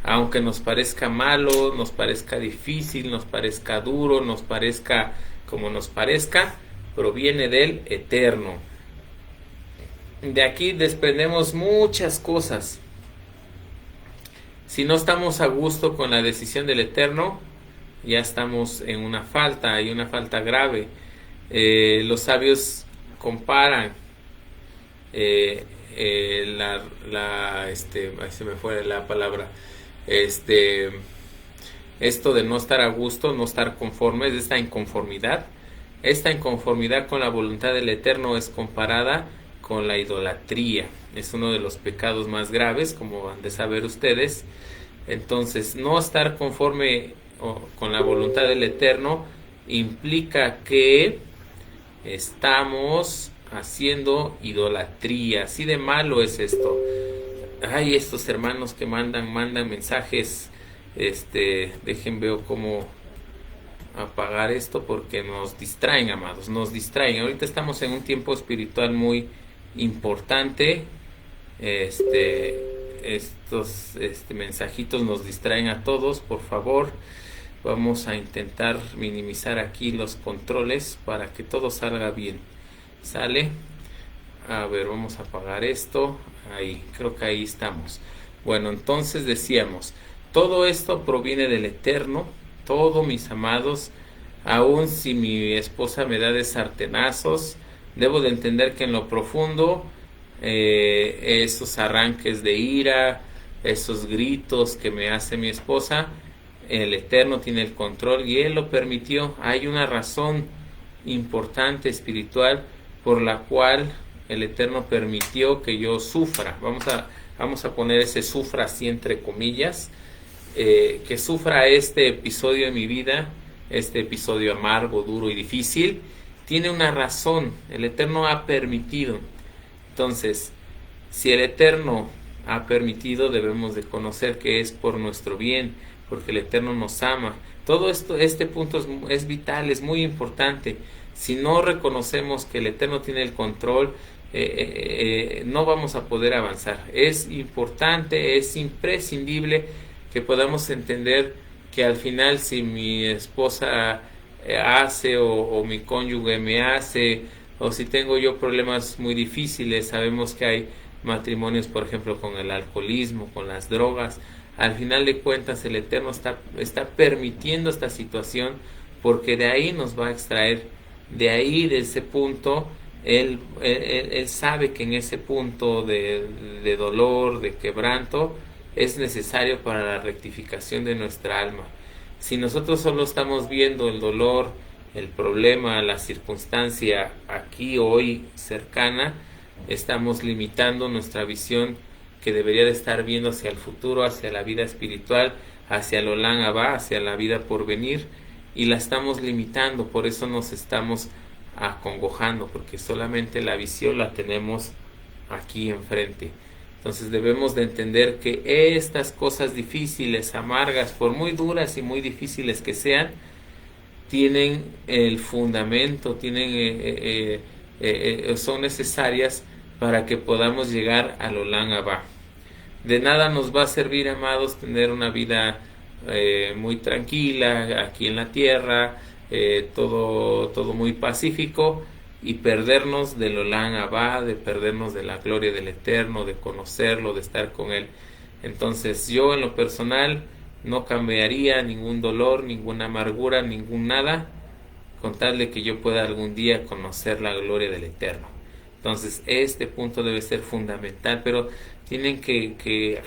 Aunque nos parezca malo, nos parezca difícil, nos parezca duro, nos parezca como nos parezca, proviene del Eterno. De aquí desprendemos muchas cosas. Si no estamos a gusto con la decisión del Eterno, ya estamos en una falta, y una falta grave. Los sabios comparan ahí se me fue la palabra, esto de no estar a gusto, no estar conforme, de esta inconformidad. Esta inconformidad con la voluntad del Eterno es comparada con la idolatría. Es uno de los pecados más graves, como han de saber ustedes. Entonces, no estar conforme con la voluntad del Eterno implica que estamos haciendo idolatría. Así de malo es esto. Ay, estos hermanos que mandan mensajes, dejen veo cómo apagar esto porque nos distraen, amados, nos distraen. Ahorita estamos en un tiempo espiritual muy importante. Estos mensajitos nos distraen a todos, por favor, Vamos a intentar minimizar aquí los controles para que todo salga bien. ¿Sale? A ver, vamos a apagar esto. Ahí, creo que ahí estamos. Bueno, entonces decíamos, todo esto proviene del Eterno, todo, mis amados. Aun si mi esposa me da de sartenazos, debo de entender que en lo profundo, esos arranques de ira, esos gritos que me hace mi esposa, el Eterno tiene el control y Él lo permitió. Hay una razón importante espiritual por la cual el Eterno permitió que yo sufra. Vamos a poner ese sufra así entre comillas, que sufra este episodio de mi vida, este episodio amargo, duro y difícil. Tiene una razón, el Eterno ha permitido. Entonces, si el Eterno ha permitido, debemos de conocer que es por nuestro bien, porque el Eterno nos ama. Todo esto, este punto es vital, es muy importante. Si no reconocemos que el Eterno tiene el control, no vamos a poder avanzar. Es importante, es imprescindible que podamos entender que al final, si mi esposa hace o mi cónyuge me hace, o si tengo yo problemas muy difíciles, sabemos que hay matrimonios, por ejemplo, con el alcoholismo, con las drogas. Al final de cuentas, el Eterno está permitiendo esta situación porque de ahí nos va a extraer, de ahí, de ese punto. Él sabe que en ese punto de dolor, de quebranto, es necesario para la rectificación de nuestra alma. Si nosotros solo estamos viendo el dolor, el problema, la circunstancia aquí, hoy, cercana, estamos limitando nuestra visión que debería de estar viendo hacia el futuro, hacia la vida espiritual, hacia el Olam Abba, hacia la vida por venir, y la estamos limitando. Por eso nos estamos acongojando, porque solamente la visión la tenemos aquí enfrente. Entonces debemos de entender que estas cosas difíciles, amargas, por muy duras y muy difíciles que sean, tienen el fundamento, son necesarias para que podamos llegar al Olam Abba. De nada nos va a servir, amados, tener una vida muy tranquila aquí en la tierra, todo muy pacífico, y perdernos del Olam Abba, de perdernos de la gloria del Eterno, de conocerlo, de estar con Él. Entonces yo en lo personal no cambiaría ningún dolor, ninguna amargura, ningún nada, con tal de que yo pueda algún día conocer la gloria del Eterno. Entonces este punto debe ser fundamental, pero tienen que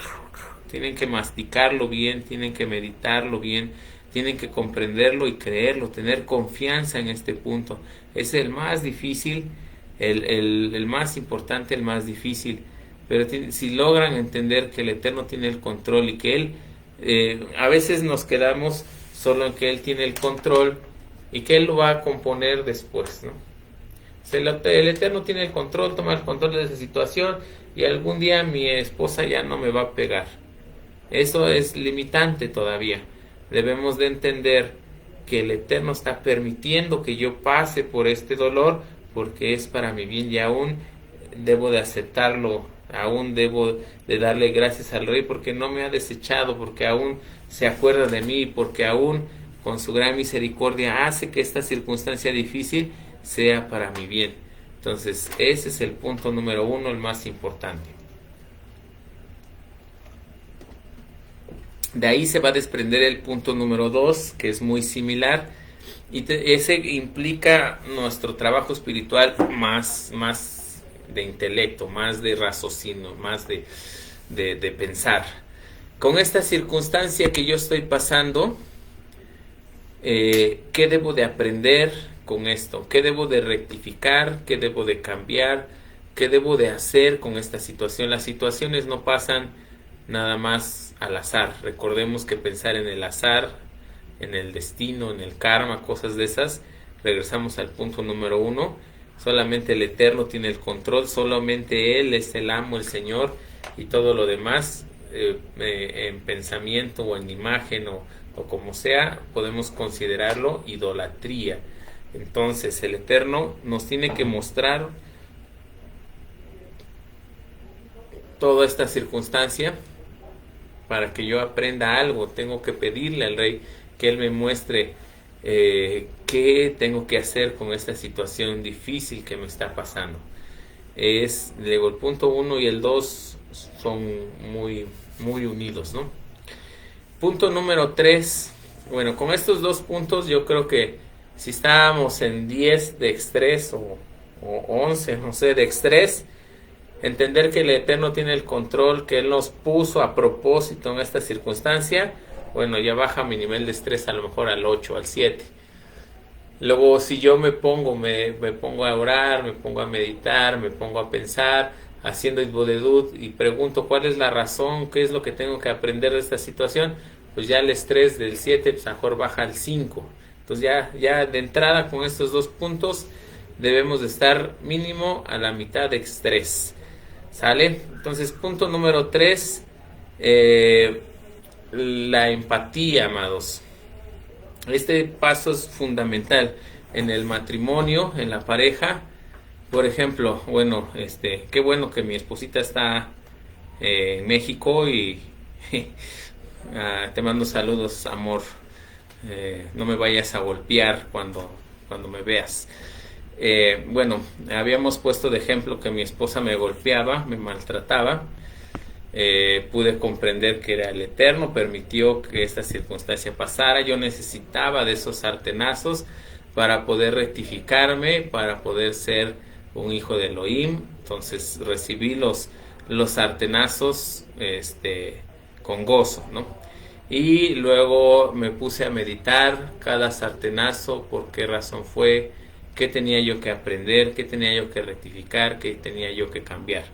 masticarlo bien, tienen que meditarlo bien, tienen que comprenderlo y creerlo, tener confianza en este punto. Es el más difícil, el más importante, el más difícil. Pero si logran entender que el Eterno tiene el control y que Él, a veces nos quedamos solo en que Él tiene el control y que Él lo va a componer después, ¿no? El Eterno tiene el control, toma el control de esa situación y algún día mi esposa ya no me va a pegar. Eso es limitante todavía. Debemos de entender que el Eterno está permitiendo que yo pase por este dolor porque es para mi bien, y aún debo de aceptarlo, aún debo de darle gracias al Rey porque no me ha desechado, porque aún se acuerda de mí, porque aún con su gran misericordia hace que esta circunstancia difícil sea para mi bien. Entonces ese es el punto número 1, el más importante. De ahí se va a desprender el punto número 2, que es muy similar, y ese implica nuestro trabajo espiritual más de intelecto, más de raciocinio, más de pensar. Con esta circunstancia que yo estoy pasando, ¿qué debo de aprender con esto? ¿Qué debo de rectificar? ¿Qué debo de cambiar? ¿Qué debo de hacer con esta situación? Las situaciones no pasan nada más al azar. Recordemos que pensar en el azar, en el destino, en el karma, cosas de esas, regresamos al punto número 1. Solamente el Eterno tiene el control, solamente Él es el amo, el Señor, y todo lo demás, en pensamiento o en imagen o como sea, podemos considerarlo idolatría. Entonces el Eterno nos tiene que mostrar toda esta circunstancia para que yo aprenda algo. Tengo que pedirle al Rey que Él me muestre qué tengo que hacer con esta situación difícil que me está pasando. Luego el punto 1 y el 2 son muy, muy unidos, ¿no? Punto número 3. Bueno, con estos dos puntos yo creo que si estábamos en 10 de estrés o 11, no sé, de estrés, entender que el Eterno tiene el control, que Él nos puso a propósito en esta circunstancia, bueno, ya baja mi nivel de estrés a lo mejor al 8, al 7. Luego, si yo me pongo a orar, me pongo a meditar, me pongo a pensar, haciendo Isbodedut y pregunto cuál es la razón, qué es lo que tengo que aprender de esta situación, pues ya el estrés del 7 pues a lo mejor baja al 5. Entonces ya de entrada con estos dos puntos debemos de estar mínimo a la mitad de estrés. ¿Sale? Entonces, punto número 3, la empatía, amados. Este paso es fundamental en el matrimonio, en la pareja. Por ejemplo, bueno, qué bueno que mi esposita está en México y te mando saludos, amor. No me vayas a golpear cuando me veas. Bueno, habíamos puesto de ejemplo que mi esposa me golpeaba, me maltrataba. Pude comprender que era el Eterno, permitió que esta circunstancia pasara. Yo necesitaba de esos sartenazos para poder rectificarme, para poder ser un hijo de Elohim. Entonces recibí los sartenazos con gozo, ¿no? Y luego me puse a meditar cada sartenazo, por qué razón fue, qué tenía yo que aprender, qué tenía yo que rectificar, qué tenía yo que cambiar.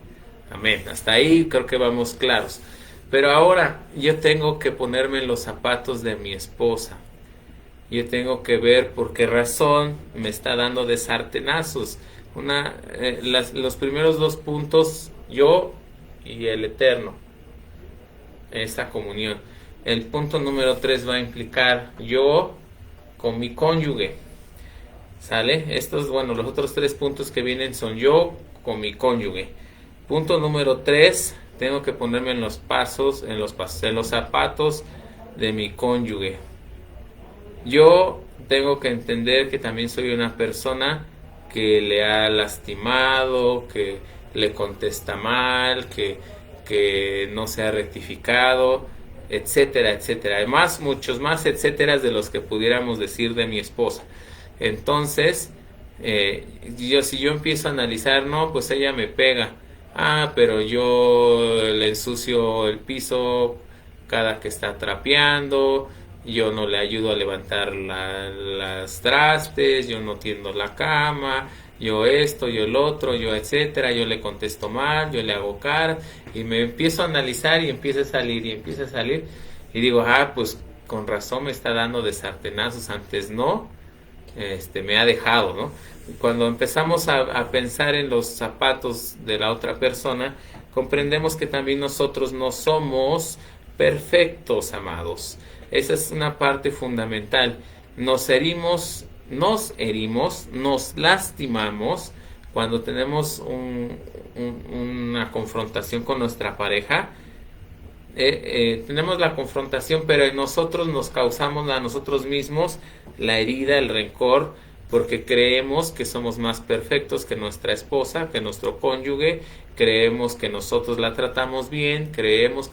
Amén. Hasta ahí creo que vamos claros. Pero ahora yo tengo que ponerme en los zapatos de mi esposa. Yo tengo que ver por qué razón me está dando de sartenazos. Los primeros dos puntos, yo y el Eterno. Esta comunión. El punto número 3 va a implicar yo con mi cónyuge. ¿Sale? Los otros 3 puntos que vienen son yo con mi cónyuge. Punto número 3, tengo que ponerme en los zapatos de mi cónyuge. Yo tengo que entender que también soy una persona que le ha lastimado, que le contesta mal, que no se ha rectificado, etcétera, etcétera. Además, muchos más etcétera de los que pudiéramos decir de mi esposa. Entonces, si yo empiezo a analizar, no, pues ella me pega. Pero yo le ensucio el piso cada que está trapeando, yo no le ayudo a levantar las trastes, yo no tiendo la cama, yo esto, yo el otro, yo etcétera, yo le contesto mal, yo le hago cara, y me empiezo a analizar y empieza a salir, y digo, pues con razón me está dando de sartenazos, antes no, me ha dejado, ¿no? Cuando empezamos a pensar en los zapatos de la otra persona, comprendemos que también nosotros no somos perfectos, amados. Esa es una parte fundamental. Nos herimos, nos lastimamos cuando tenemos una confrontación con nuestra pareja. Tenemos la confrontación, pero en nosotros nos causamos a nosotros mismos la herida, el rencor, porque creemos que somos más perfectos que nuestra esposa, que nuestro cónyuge, creemos que nosotros la tratamos bien, creemos,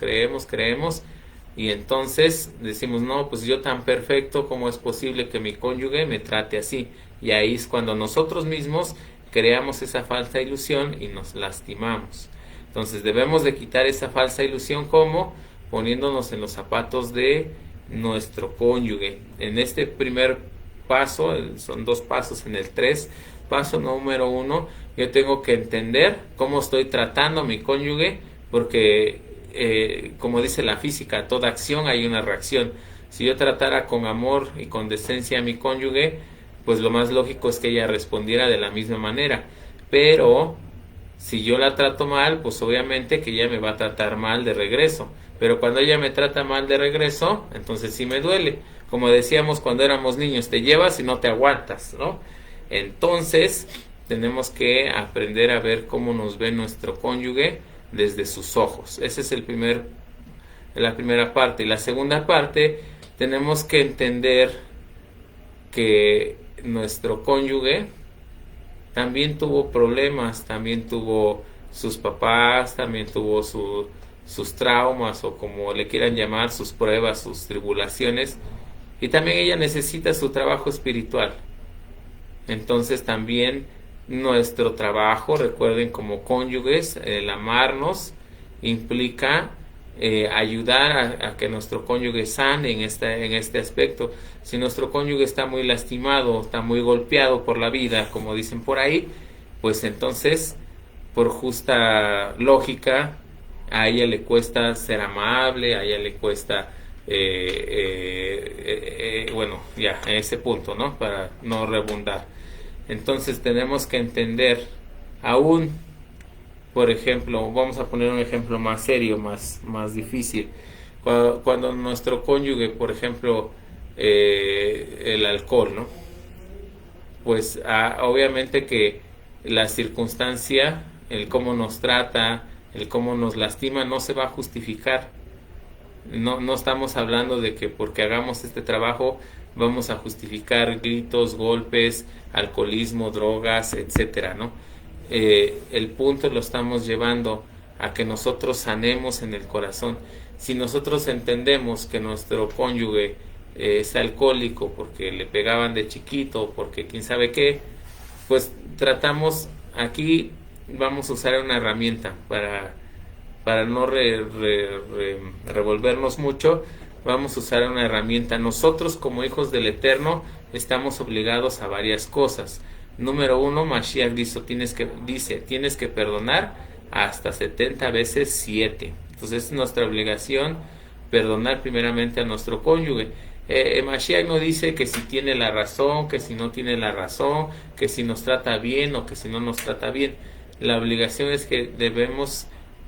y entonces decimos, no, pues yo tan perfecto, ¿cómo es posible que mi cónyuge me trate así? Y ahí es cuando nosotros mismos creamos esa falsa ilusión y nos lastimamos. Entonces debemos de quitar esa falsa ilusión, ¿cómo? Poniéndonos en los zapatos de nuestro cónyuge. En este primer paso, son 2 pasos en el 3, paso número 1, yo tengo que entender cómo estoy tratando a mi cónyuge, porque como dice la física, toda acción hay una reacción. Si yo tratara con amor y con decencia a mi cónyuge, pues lo más lógico es que ella respondiera de la misma manera, pero si yo la trato mal, pues obviamente que ella me va a tratar mal de regreso. Pero cuando ella me trata mal de regreso, entonces sí me duele. Como decíamos cuando éramos niños, te llevas y no te aguantas, ¿no? Entonces tenemos que aprender a ver cómo nos ve nuestro cónyuge desde sus ojos. Esa es la primera parte. Y la segunda parte, tenemos que entender que nuestro cónyuge también tuvo problemas, también tuvo sus papás, también tuvo sus traumas o como le quieran llamar, sus pruebas, sus tribulaciones, y también ella necesita su trabajo espiritual. Entonces también nuestro trabajo, recuerden, como cónyuges, el amarnos implica ayudar a que nuestro cónyuge sane en este aspecto. Si nuestro cónyuge está muy lastimado, está muy golpeado por la vida, como dicen por ahí, pues entonces, por justa lógica, a ella le cuesta ser amable, a ella le cuesta, bueno, ya, en ese punto, ¿no? Para no redundar. Entonces tenemos que entender, aún, por ejemplo, vamos a poner un ejemplo más serio, más difícil. Cuando nuestro cónyuge, por ejemplo, el alcohol, ¿no? Pues obviamente que la circunstancia, el cómo nos trata, el cómo nos lastima, no se va a justificar. No estamos hablando de que porque hagamos este trabajo vamos a justificar gritos, golpes, alcoholismo, drogas, etcétera, ¿no? El punto lo estamos llevando a que nosotros sanemos en el corazón. Si nosotros entendemos que nuestro cónyuge es alcohólico porque le pegaban de chiquito, porque quién sabe qué, pues tratamos, aquí vamos a usar una herramienta para no revolvernos mucho. Vamos a usar una herramienta. Nosotros como hijos del Eterno estamos obligados a varias cosas. Número uno, Mashiach dice, tienes que perdonar hasta 70 veces 7. Entonces es nuestra obligación perdonar primeramente a nuestro cónyuge. Mashiach no dice que si tiene la razón, que si no tiene la razón, que si nos trata bien o que si no nos trata bien. La obligación es que debemos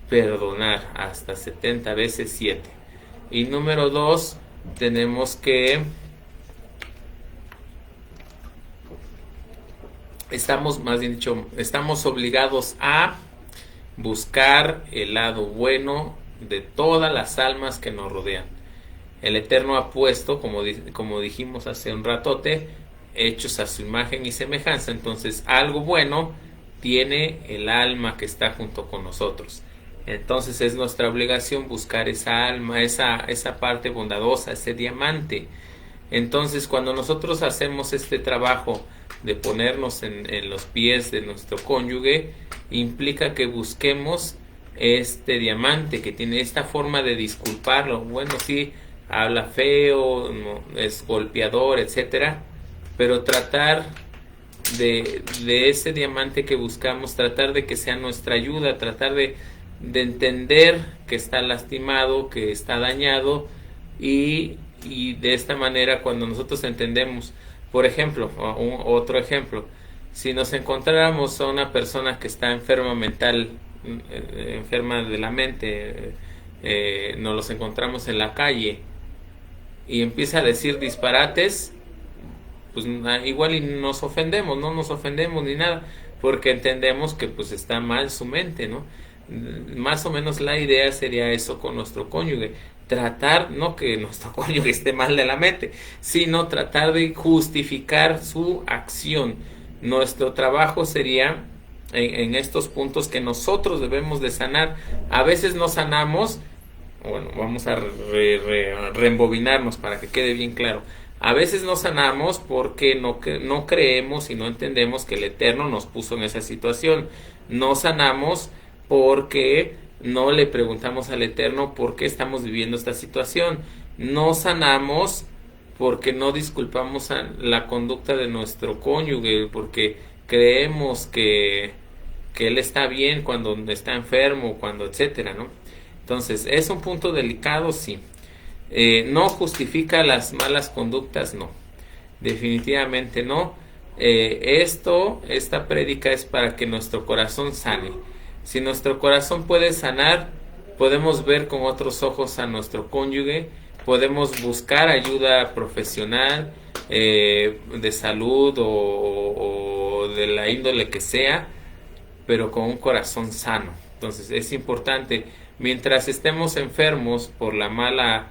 perdonar hasta 70 veces 7. Y número 2, tenemos que estamos obligados a buscar el lado bueno de todas las almas que nos rodean. El Eterno ha puesto, como dijimos hace un ratote, hechos a su imagen y semejanza. Entonces, algo bueno tiene el alma que está junto con nosotros. Entonces es nuestra obligación buscar esa alma, esa parte bondadosa, ese diamante. Entonces cuando nosotros hacemos este trabajo de ponernos en los pies de nuestro cónyuge, implica que busquemos este diamante que tiene esta forma de disculparlo. Bueno, sí, habla feo, no, es golpeador, etcétera, pero tratar de ese diamante que buscamos, tratar de que sea nuestra ayuda, tratar de entender que está lastimado, que está dañado, y de esta manera cuando nosotros entendemos, por ejemplo, otro ejemplo, si nos encontráramos a una persona que está enferma mental, enferma de la mente, nos los encontramos en la calle y empieza a decir disparates, pues igual y nos ofendemos, no nos ofendemos ni nada, porque entendemos que pues está mal su mente, ¿no? Más o menos la idea sería eso con nuestro cónyuge, tratar, no que nuestro cónyuge esté mal de la mente, sino tratar de justificar su acción. Nuestro trabajo sería en estos puntos que nosotros debemos de sanar. A veces no sanamos, bueno, vamos a reembobinarnos para que quede bien claro. A veces no sanamos porque no creemos y no entendemos que el Eterno nos puso en esa situación. No sanamos porque no le preguntamos al Eterno por qué estamos viviendo esta situación. No sanamos porque no disculpamos a la conducta de nuestro cónyuge, porque creemos que él está bien cuando está enfermo, cuando etcétera, ¿no? Entonces, es un punto delicado, sí. No justifica las malas conductas, no. Definitivamente no. Esta prédica es para que nuestro corazón sane. Si nuestro corazón puede sanar, podemos ver con otros ojos a nuestro cónyuge, podemos buscar ayuda profesional, de salud o de la índole que sea, pero con un corazón sano. Entonces es importante, mientras estemos enfermos por la mala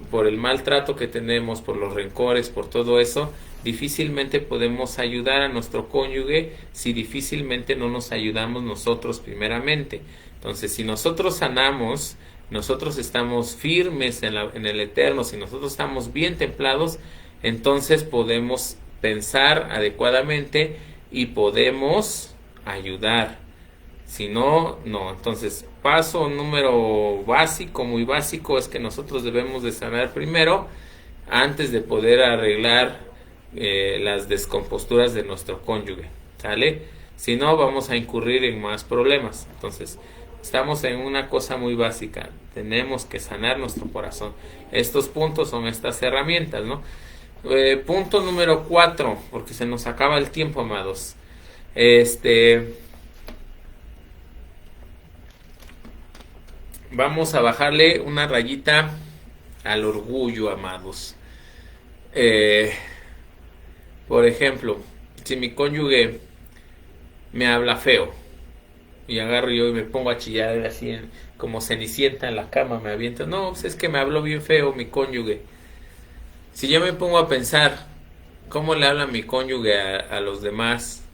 por el maltrato que tenemos, por los rencores, por todo eso, difícilmente podemos ayudar a nuestro cónyuge si difícilmente no nos ayudamos nosotros primeramente. Entonces, si nosotros sanamos, nosotros estamos firmes en el Eterno, si nosotros estamos bien templados, entonces podemos pensar adecuadamente y podemos ayudar. Si no, no. Entonces, paso número básico, muy básico, es que nosotros debemos de sanar primero antes de poder arreglar las descomposturas de nuestro cónyuge, ¿sale? Si no, vamos a incurrir en más problemas. Entonces, estamos en una cosa muy básica. Tenemos que sanar nuestro corazón. Estos puntos son estas herramientas, ¿no? Punto número 4, porque se nos acaba el tiempo, amados. Vamos a bajarle una rayita al orgullo, amados. Por ejemplo, si mi cónyuge me habla feo y agarro yo y me pongo a chillar así como Cenicienta en la cama, me aviento, no, pues es que me habló bien feo mi cónyuge. Si yo me pongo a pensar cómo le habla mi cónyuge a los demás,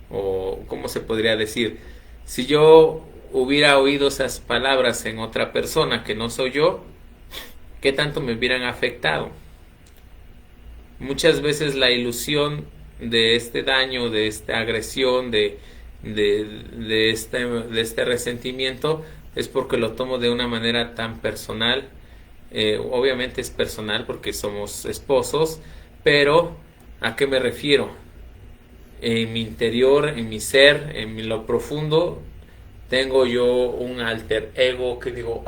o cómo se podría decir, si yo hubiera oído esas palabras en otra persona que no soy yo, ¿qué tanto me hubieran afectado? Muchas veces la ilusión de este daño, de esta agresión, de este resentimiento, es porque lo tomo de una manera tan personal. Obviamente es personal porque somos esposos, pero ¿a qué me refiero? En mi interior, en mi ser, en lo profundo, tengo yo un alter ego que digo,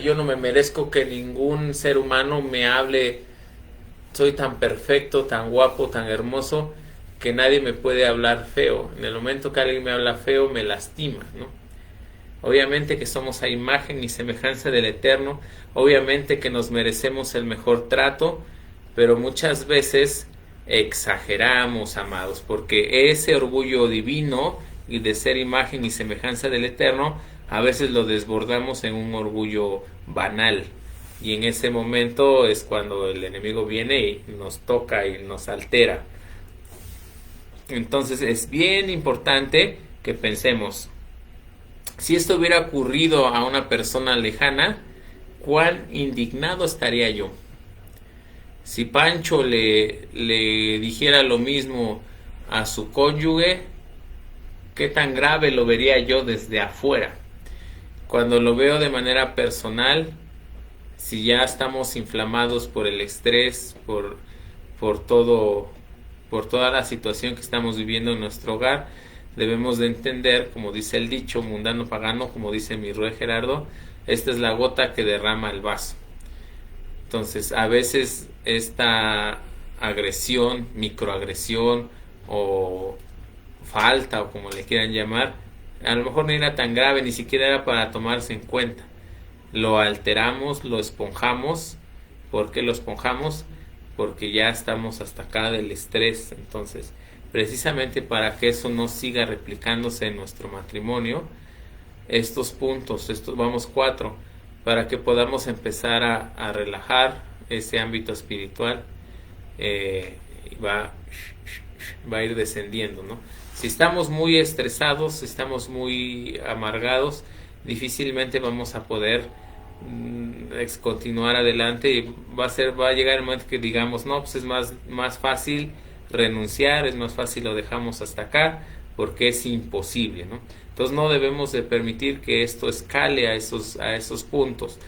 yo no me merezco que ningún ser humano me hable, soy tan perfecto, tan guapo, tan hermoso, que nadie me puede hablar feo. En el momento que alguien me habla feo, me lastima, ¿no? Obviamente que somos a imagen y semejanza del Eterno, obviamente que nos merecemos el mejor trato, pero muchas veces exageramos, amados, porque ese orgullo divino y de ser imagen y semejanza del Eterno, a veces lo desbordamos en un orgullo banal, y en ese momento es cuando el enemigo viene y nos toca y nos altera. Entonces es bien importante que pensemos, si esto hubiera ocurrido a una persona lejana, ¿cuán indignado estaría yo? Si Pancho le dijera lo mismo a su cónyuge, ¿qué tan grave lo vería yo desde afuera? Cuando lo veo de manera personal, si ya estamos inflamados por el estrés, por toda la situación que estamos viviendo en nuestro hogar, debemos de entender, como dice el dicho mundano pagano, como dice mi Rue Gerardo, esta es la gota que derrama el vaso. Entonces, a veces esta agresión, microagresión o falta, o como le quieran llamar, a lo mejor no era tan grave, ni siquiera era para tomarse en cuenta. Lo alteramos, lo esponjamos. ¿Por qué lo esponjamos? Porque ya estamos hasta acá del estrés. Entonces, precisamente para que eso no siga replicándose en nuestro matrimonio, estos puntos, vamos 4, para que podamos empezar a relajar ese ámbito espiritual, va a ir descendiendo, ¿no? Si estamos muy estresados, estamos muy amargados, difícilmente vamos a poder continuar adelante, y va a llegar el momento que digamos, no, pues es más fácil renunciar, es más fácil lo dejamos hasta acá, porque es imposible, ¿no? Entonces no debemos de permitir que esto escale a esos puntos.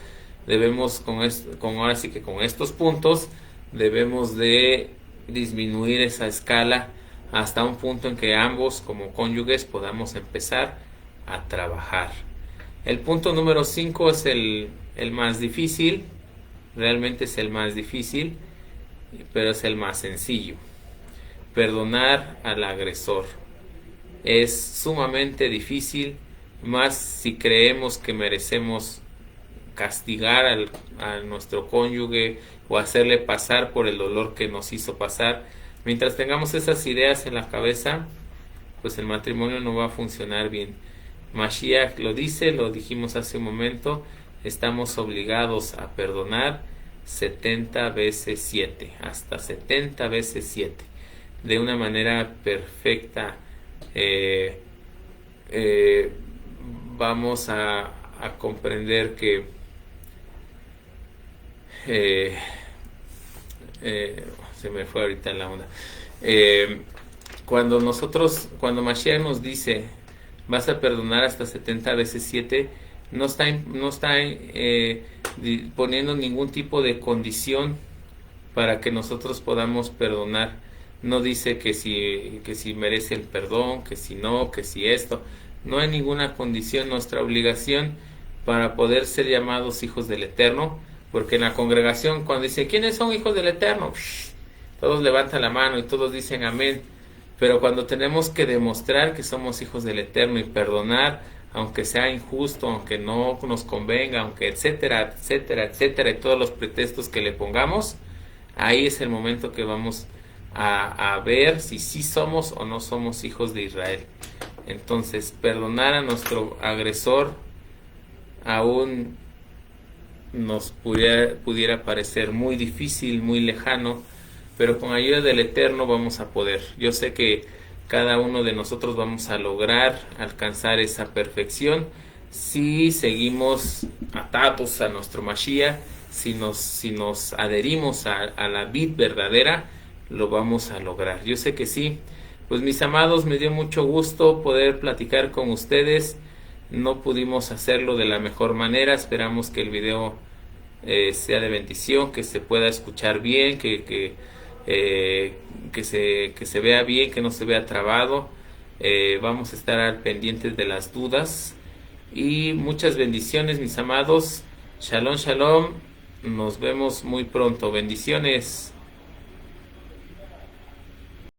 Debemos ahora sí que con estos puntos debemos de disminuir esa escala hasta un punto en que ambos como cónyuges podamos empezar a trabajar. El punto número 5 es el más difícil, realmente es el más difícil, pero es el más sencillo. Perdonar al agresor es sumamente difícil, más si creemos que merecemos castigar a nuestro cónyuge o hacerle pasar por el dolor que nos hizo pasar. Mientras tengamos esas ideas en la cabeza, pues el matrimonio no va a funcionar bien. Mashiach lo dice, lo dijimos hace un momento, estamos obligados a perdonar, 70 veces 7, hasta 70 veces 7, de una manera perfecta. eh, eh, Vamos a comprender que eh, se me fue ahorita la onda. Eh, cuando Mashiach nos dice, vas a perdonar hasta 70 veces 7, no está poniendo ningún tipo de condición para que nosotros podamos perdonar. No dice que si merece el perdón, que si no, que si esto. No hay ninguna condición. Nuestra obligación para poder ser llamados hijos del Eterno, porque en la congregación cuando dice, ¿quiénes son hijos del Eterno? Todos levantan la mano y todos dicen amén. Pero cuando tenemos que demostrar que somos hijos del Eterno y perdonar, aunque sea injusto, aunque no nos convenga, aunque etcétera, etcétera, etcétera, y todos los pretextos que le pongamos, ahí es el momento que vamos a ver si sí somos o no somos hijos de Israel. Entonces, perdonar a nuestro agresor aún nos pudiera parecer muy difícil, muy lejano, pero con ayuda del Eterno vamos a poder. Yo sé que cada uno de nosotros vamos a lograr alcanzar esa perfección si seguimos atados a nuestro Mashiach, si nos adherimos a la vid verdadera, lo vamos a lograr. Yo sé que sí. Pues mis amados, me dio mucho gusto poder platicar con ustedes. No pudimos hacerlo de la mejor manera. Esperamos que el video sea de bendición, que se pueda escuchar bien, que se vea bien, que no se vea trabado. Vamos a estar al pendientes de las dudas. Y muchas bendiciones, mis amados. Shalom, shalom. Nos vemos muy pronto. Bendiciones.